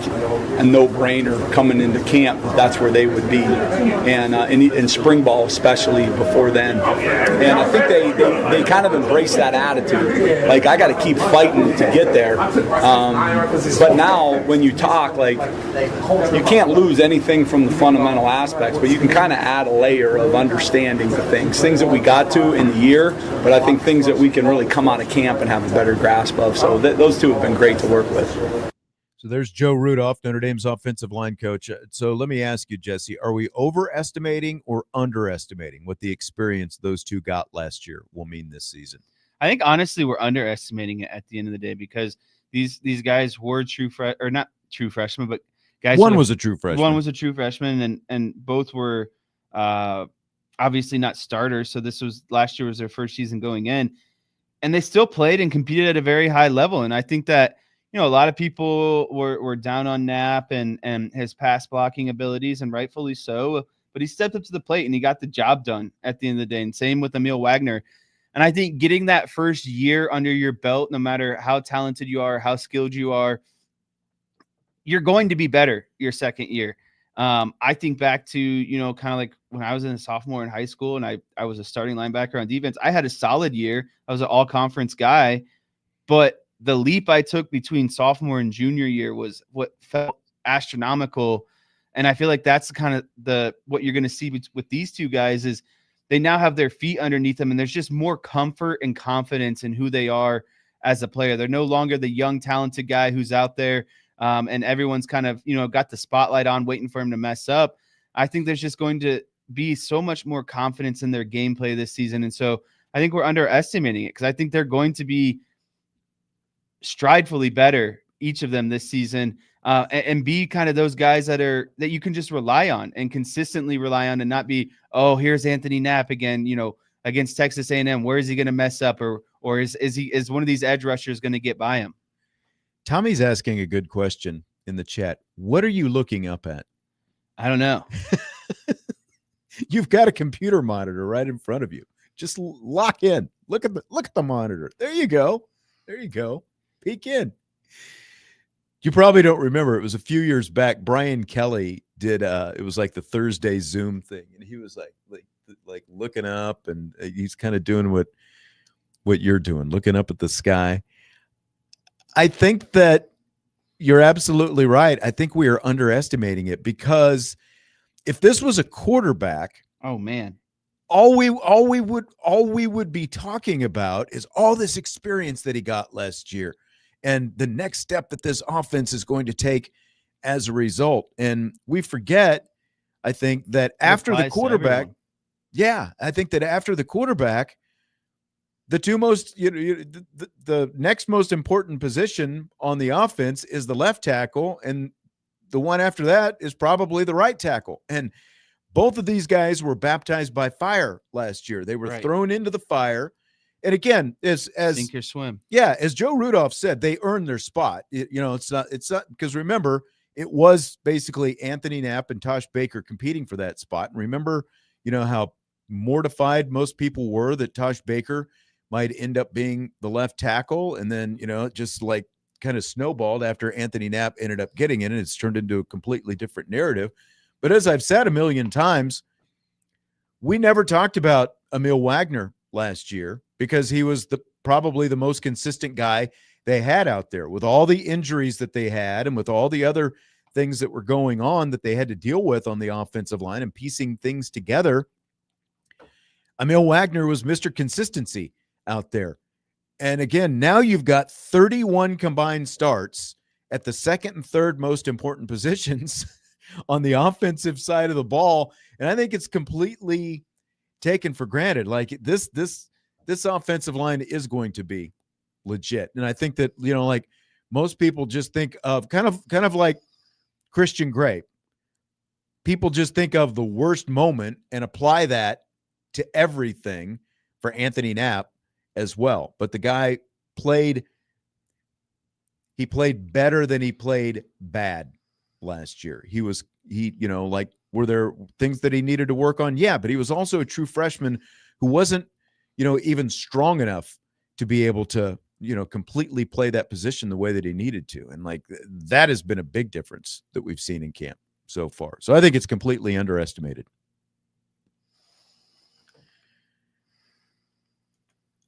a no-brainer coming into camp that's where they would be, and in spring ball especially before then. And I think they kind of embrace that attitude, like I got to keep fighting to get there. But now when you talk, like you can't lose anything from the fundamental aspects, but you can kind of add a layer of understanding to things that we got to in the year, but I think things that we can really come out of camp and have a better grasp of. So those two have been great to work with. So there's Joe Rudolph, Notre Dame's offensive line coach. So let me ask you, Jesse, are we overestimating or underestimating what the experience those two got last year will mean this season? I think honestly we're underestimating it at the end of the day, because these guys were not true freshmen, but guys. One was a true freshman. One was a true freshman, and both were obviously not starters. So last year was their first season going in, and they still played and competed at a very high level. And I think that, a lot of people were down on Knapp and his pass blocking abilities, and rightfully so. But he stepped up to the plate and he got the job done at the end of the day. And same with Emil Wagner. And I think getting that first year under your belt, no matter how talented you are, how skilled you are, you're going to be better your second year. I think back to, kind of like when I was a sophomore in high school and I was a starting linebacker on defense. I had a solid year. I was an all-conference guy, but the leap I took between sophomore and junior year was what felt astronomical. And I feel like that's kind of what you're going to see with these two guys is they now have their feet underneath them, and there's just more comfort and confidence in who they are as a player. They're no longer the young, talented guy who's out there, and everyone's kind of, got the spotlight on waiting for him to mess up. I think there's just going to be so much more confidence in their gameplay this season. And so I think we're underestimating it, because I think they're going to be stridefully better, each of them this season, and be kind of those guys that you can just rely on and consistently rely on, and not be, oh, here's Anthony Knapp again, against Texas A&M. Where is he going to mess up, or is one of these edge rushers going to get by him? Tommy's asking a good question in the chat. What are you looking up at? I don't know. You've got a computer monitor right in front of you. Just lock in. Look at the monitor. There you go. Peek in. You probably don't remember. It was a few years back. Brian Kelly did. It was like the Thursday Zoom thing, and he was like looking up, and he's kind of doing what you're doing, looking up at the sky. I think that you're absolutely right. I think we are underestimating it, because if this was a quarterback, oh man, all we would be talking about is all this experience that he got last year, and the next step that this offense is going to take as a result. And we forget, I think, that after the quarterback, the two most, the next most important position on the offense is the left tackle, and the one after that is probably the right tackle. And both of these guys were baptized by fire last year. They were thrown into the fire. And again, as sink or swim. Yeah, as Joe Rudolph said, they earned their spot. It's not because remember, it was basically Anthony Knapp and Tosh Baker competing for that spot. And remember, how mortified most people were that Tosh Baker might end up being the left tackle, and then just like kind of snowballed after Anthony Knapp ended up getting in, and it's turned into a completely different narrative. But as I've said a million times, we never talked about Emil Wagner last year, because he was probably the most consistent guy they had out there, with all the injuries that they had and with all the other things that were going on that they had to deal with on the offensive line and piecing things together. Emil Wagner was Mr. Consistency out there. And again, now you've got 31 combined starts at the second and third most important positions on the offensive side of the ball. And I think it's completely taken for granted. Like this offensive line is going to be legit. And I think that, like most people just think of kind of like Christian Gray. People just think of the worst moment and apply that to everything for Anthony Knapp as well. But the guy played better than he played bad last year. Were there things that he needed to work on? Yeah, but he was also a true freshman who wasn't, even strong enough to be able to completely play that position the way that he needed to. And like that has been a big difference that we've seen in camp so far. So I think it's completely underestimated.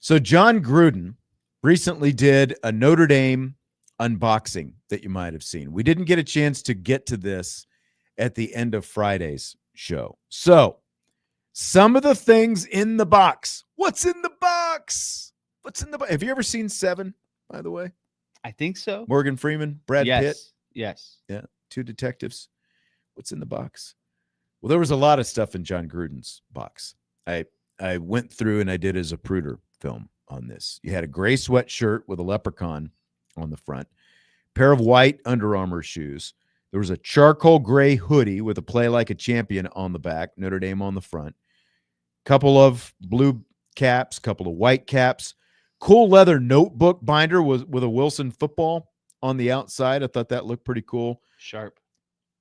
So John Gruden recently did a Notre Dame unboxing that you might have seen. We didn't get a chance to get to this at the end of Friday's show. So some of the things in the box. What's in the box? What's in the box? Have you ever seen Seven, by the way? I think so. Morgan Freeman, Brad Pitt. Yes. Yeah, two detectives. What's in the box? Well, there was a lot of stuff in John Gruden's box. I went through and I did his Zapruder film on this. You had a gray sweatshirt with a leprechaun on the front, pair of white Under Armour shoes. There was a charcoal gray hoodie with a play like a champion on the back, Notre Dame on the front, couple of blue caps, couple of white caps, cool leather notebook binder with a Wilson football on the outside. I thought that looked pretty cool. Sharp.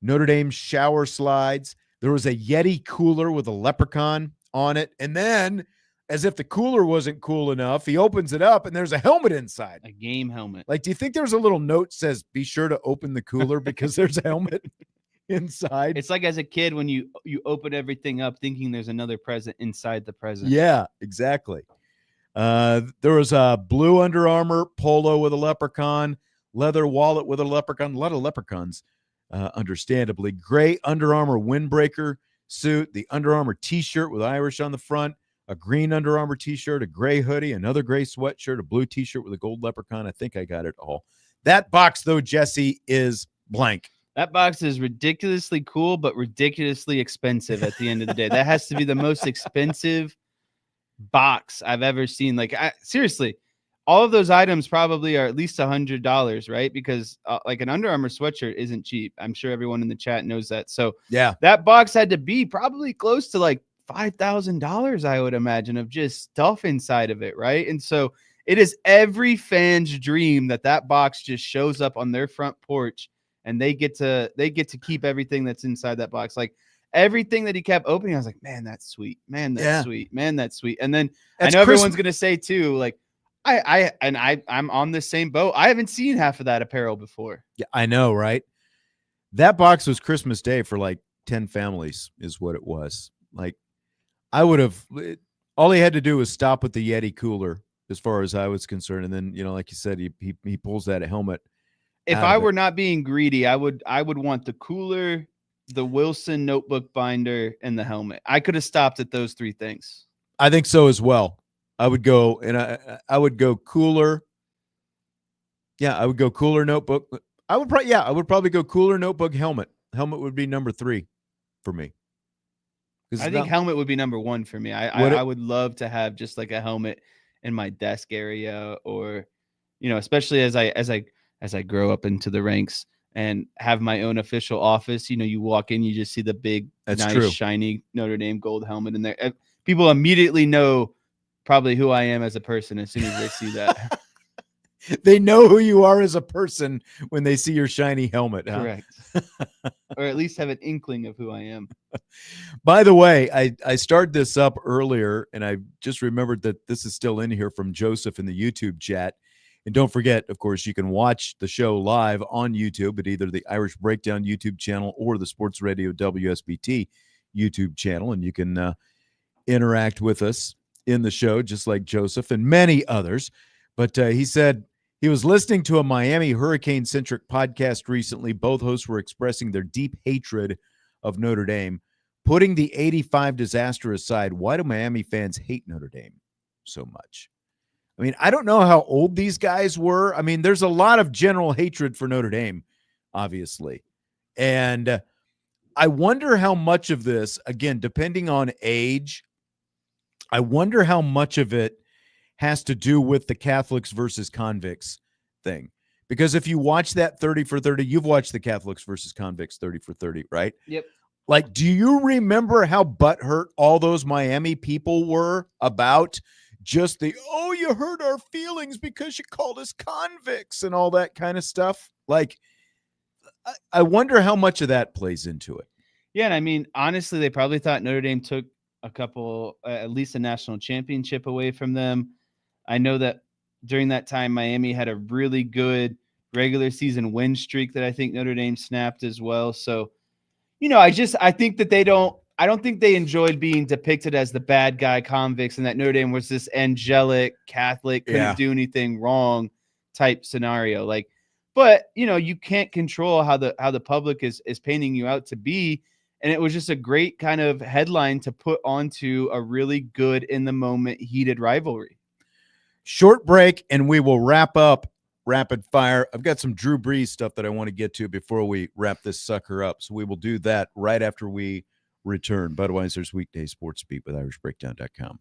Notre Dame shower slides. There was a Yeti cooler with a leprechaun on it. And then, as if the cooler wasn't cool enough, he opens it up and there's a helmet inside. A game helmet. Like, do you think there's a little note says, be sure to open the cooler because there's a helmet inside? It's like as a kid when you open everything up thinking there's another present inside the present. Yeah, exactly. There was a blue Under Armour polo with a leprechaun, leather wallet with a leprechaun, a lot of leprechauns, understandably. Gray Under Armour windbreaker suit, the Under Armour t-shirt with Irish on the front, a green Under Armour t-shirt, a gray hoodie, another gray sweatshirt, a blue t-shirt with a gold leprechaun. I think I got it all. That box, though, Jesse, is blank. That box is ridiculously cool, but ridiculously expensive at the end of the day. That has to be the most expensive box I've ever seen. Like, seriously, all of those items probably are at least $100, right? Because like an Under Armour sweatshirt isn't cheap. I'm sure everyone in the chat knows that. So yeah, that box had to be probably close to like $5,000, I would imagine, of just stuff inside of it, right? And so it is every fan's dream that box just shows up on their front porch and they get to keep everything that's inside that box. Like everything that he kept opening, I was like, man, that's sweet. Man, that's sweet. Man, that's sweet. And then I know everyone's gonna say too, like I'm on the same boat. I haven't seen half of that apparel before. Yeah, I know, right? That box was Christmas Day for like 10 families is what it was. Like, I would have, all he had to do was stop with the Yeti cooler as far as I was concerned. And then, like you said, he pulls that helmet. If I were not being greedy, I would want the cooler, the Wilson notebook binder, and the helmet. I could have stopped at those three things. I think so as well. I would go, and I would go cooler. Yeah, I would go cooler notebook. I would probably go cooler notebook helmet. Helmet would be number 3 for me. I think helmet would be number 1 for me. I would love to have just like a helmet in my desk area, or especially as I grow up into the ranks and have my own official office. You walk in, you just see the big, shiny Notre Dame gold helmet in there. People immediately know probably who I am as a person as soon as they see that. They know who you are as a person when they see your shiny helmet. Huh? Correct. Or at least have an inkling of who I am. By the way, I started this up earlier, and I just remembered that this is still in here from Joseph in the YouTube chat. And don't forget, of course, you can watch the show live on YouTube at either the Irish Breakdown YouTube channel or the Sports Radio WSBT YouTube channel. And you can interact with us in the show, just like Joseph and many others. But he said he was listening to a Miami Hurricane-centric podcast recently. Both hosts were expressing their deep hatred of Notre Dame. Putting the 85 disaster aside, why do Miami fans hate Notre Dame so much? I mean, I don't know how old these guys were. I mean, there's a lot of general hatred for Notre Dame, obviously. And I wonder how much of this, again, depending on age, I wonder how much of it has to do with the Catholics versus convicts thing. Because if you watch that 30 for 30, you've watched the Catholics versus convicts 30 for 30, right? Yep. Like, do you remember how butthurt all those Miami people were about just you hurt our feelings because you called us convicts and all that kind of stuff? Like, I wonder how much of that plays into it. Yeah, and I mean, honestly, they probably thought Notre Dame took a couple, at least a national championship away from them. I know that during that time, Miami had a really good regular season win streak that I think Notre Dame snapped as well. So, I think that I don't think they enjoyed being depicted as the bad guy convicts and that Notre Dame was this angelic Catholic, couldn't do anything wrong type scenario. But you can't control how the public is painting you out to be. And it was just a great kind of headline to put onto a really good in the moment heated rivalry. Short break, and we will wrap up rapid fire. I've got some Drew Brees stuff that I want to get to before we wrap this sucker up. So we will do that right after we return. Budweiser's Weekday Sports Beat with IrishBreakdown.com.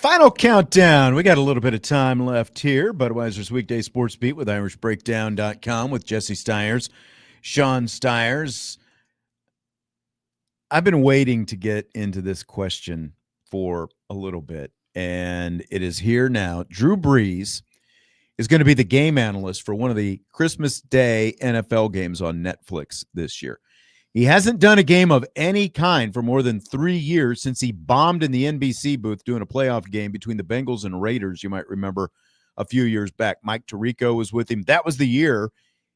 Final countdown. We got a little bit of time left here. Budweiser's Weekday Sports Beat with IrishBreakdown.com with Jesse Stiers, Sean Stiers. I've been waiting to get into this question for a little bit, and it is here now. Drew Brees is going to be the game analyst for one of the Christmas Day NFL games on Netflix this year. He hasn't done a game of any kind for more than 3 years since he bombed in the NBC booth doing a playoff game between the Bengals and Raiders. You might remember a few years back. Mike Tirico was with him. That was the year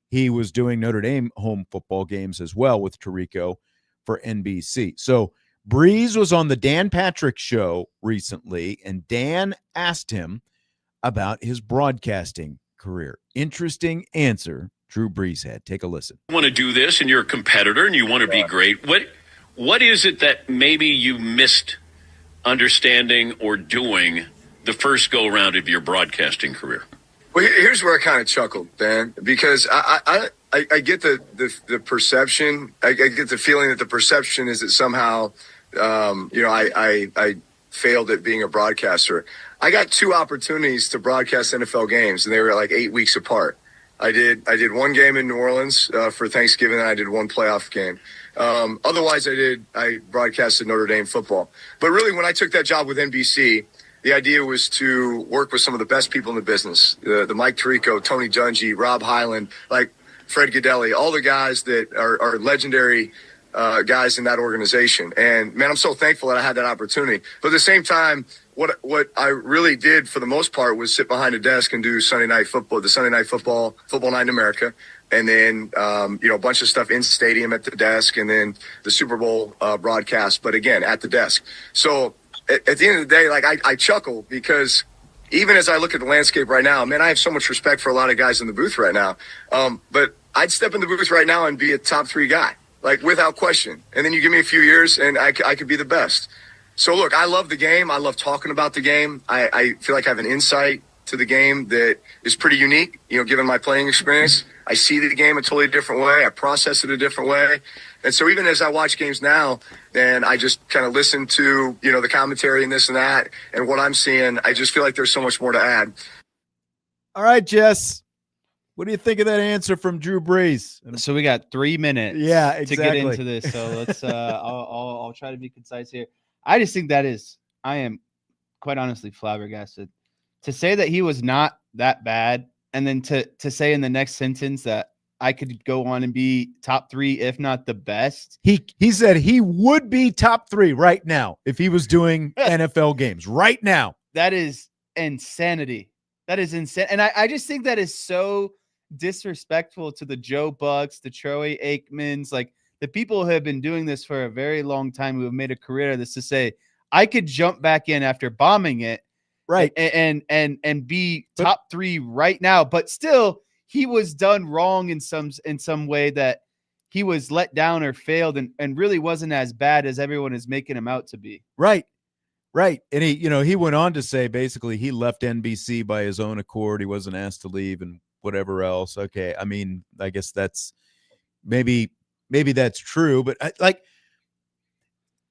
he was doing Notre Dame home football games as well with Tirico for NBC. So Brees was on the Dan Patrick Show recently, and Dan asked him about his broadcasting career. Interesting answer Drew Brees had. Take a listen. You want to do this, and you're a competitor, and you want to be great. What is it that maybe you missed understanding or doing the first go-around of your broadcasting career? Well, here's where I kind of chuckled, Dan, because I get the perception. I get the feeling that the perception is that somehow, I failed at being a broadcaster. I got 2 opportunities to broadcast NFL games, and they were like 8 weeks apart. I did one game in New Orleans for Thanksgiving, and I did 1 playoff game. Otherwise, I broadcasted Notre Dame football. But really, when I took that job with NBC, the idea was to work with some of the best people in the business, the Mike Tirico, Tony Dungy, Rob Hyland, like Fred Gaudelli, all the guys that are legendary guys in that organization. And, man, I'm so thankful that I had that opportunity. But at the same time, what I really did for the most part was sit behind a desk and do Sunday Night Football, the Sunday Night Football Night in America, and then, a bunch of stuff in stadium at the desk, and then the Super Bowl broadcast, but again, at the desk. So at the end of the day, like I chuckle because even as I look at the landscape right now, man, I have so much respect for a lot of guys in the booth right now. But I'd step in the booth right now and be a top 3 guy, like without question. And then you give me a few years and I could be the best. So look, I love the game. I love talking about the game. I feel like I have an insight to the game that is pretty unique, given my playing experience. I see the game a totally different way. I process it a different way. And so even as I watch games now, then I just kind of listen to, the commentary and this and that and what I'm seeing. I just feel like there's so much more to add. All right, Jess. What do you think of that answer from Drew Brees? So we got 3 minutes to get into this. So let's I'll try to be concise here. I just think I am quite honestly flabbergasted. To say that he was not that bad, and then to say in the next sentence that I could go on and be top 3, if not the best. He said he would be top 3 right now if he was doing NFL games right now. That is insanity. That is insane. And I just think that is so disrespectful to the Joe Bucks, the Troy Aikmans, like the people who have been doing this for a very long time, who have made a career of this, to say, I could jump back in after bombing it. Right. And be top 3 right now, but still he was done wrong in some way, that he was let down or failed and really wasn't as bad as everyone is making him out to be. Right. And he went on to say basically he left NBC by his own accord. He wasn't asked to leave and whatever else. Okay. I mean, I guess that's maybe that's true, but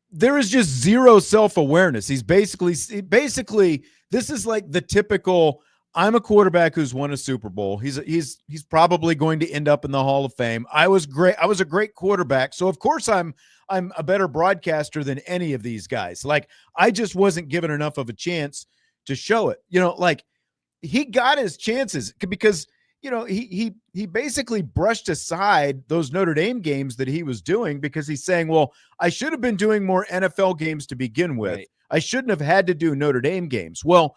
there is just zero self-awareness. He's basically this is like the typical, I'm a quarterback who's won a Super Bowl. He's probably going to end up in the Hall of Fame. I was great. I was a great quarterback. So of course I'm a better broadcaster than any of these guys. Like, I just wasn't given enough of a chance to show it. He got his chances because he basically brushed aside those Notre Dame games that he was doing because he's saying, well, I should have been doing more NFL games to begin with. Right. I shouldn't have had to do Notre Dame games. Well,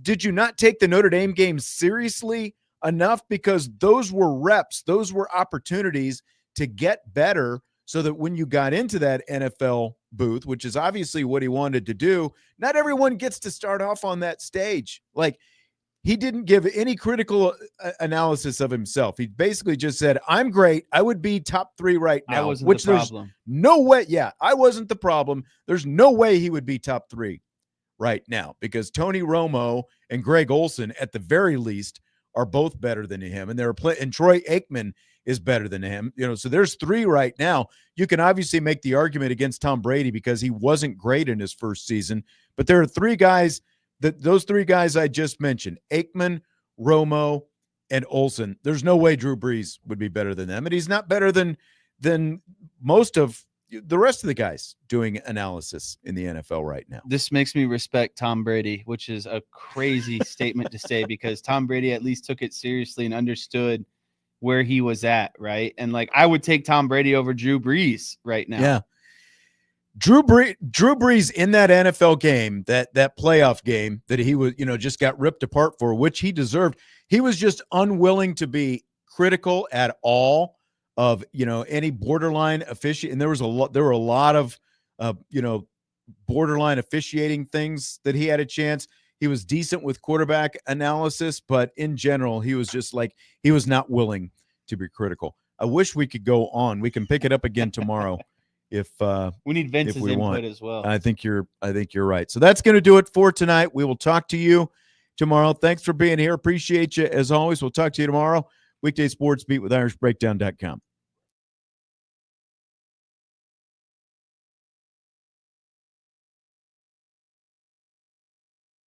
did you not take the Notre Dame games seriously enough? Because those were reps, those were opportunities to get better so that when you got into that NFL booth, which is obviously what he wanted to do, not everyone gets to start off on that stage. Like, he didn't give any critical analysis of himself. He basically just said, I'm great. I would be top 3 right now. I wasn't the problem. No way. Yeah, I wasn't the problem. There's no way he would be top 3 right now because Tony Romo and Greg Olsen, at the very least, are both better than him. And and Troy Aikman is better than him. So there's 3 right now. You can obviously make the argument against Tom Brady because he wasn't great in his first season, but there are 3 guys those three guys I just mentioned, Aikman, Romo, and Olsen, there's no way Drew Brees would be better than them. And he's not better than most of the rest of the guys doing analysis in the NFL right now. This makes me respect Tom Brady, which is a crazy statement to say, because Tom Brady at least took it seriously and understood where he was at, right? And like, I would take Tom Brady over Drew Brees right now. Yeah. Drew Brees in that NFL game, that playoff game that he was, just got ripped apart for, which he deserved. He was just unwilling to be critical at all of, any borderline officiating. And there were a lot of, borderline officiating things that he had a chance. He was decent with quarterback analysis, but in general, he was just like, he was not willing to be critical. I wish we could go on. We can pick it up again tomorrow. If we need Vince's input want. as well. I think you're right. So that's going to do it for tonight. We will talk to you tomorrow. Thanks for being here. Appreciate you as always. We'll talk to you tomorrow. Weekday Sports Beat with IrishBreakdown.com.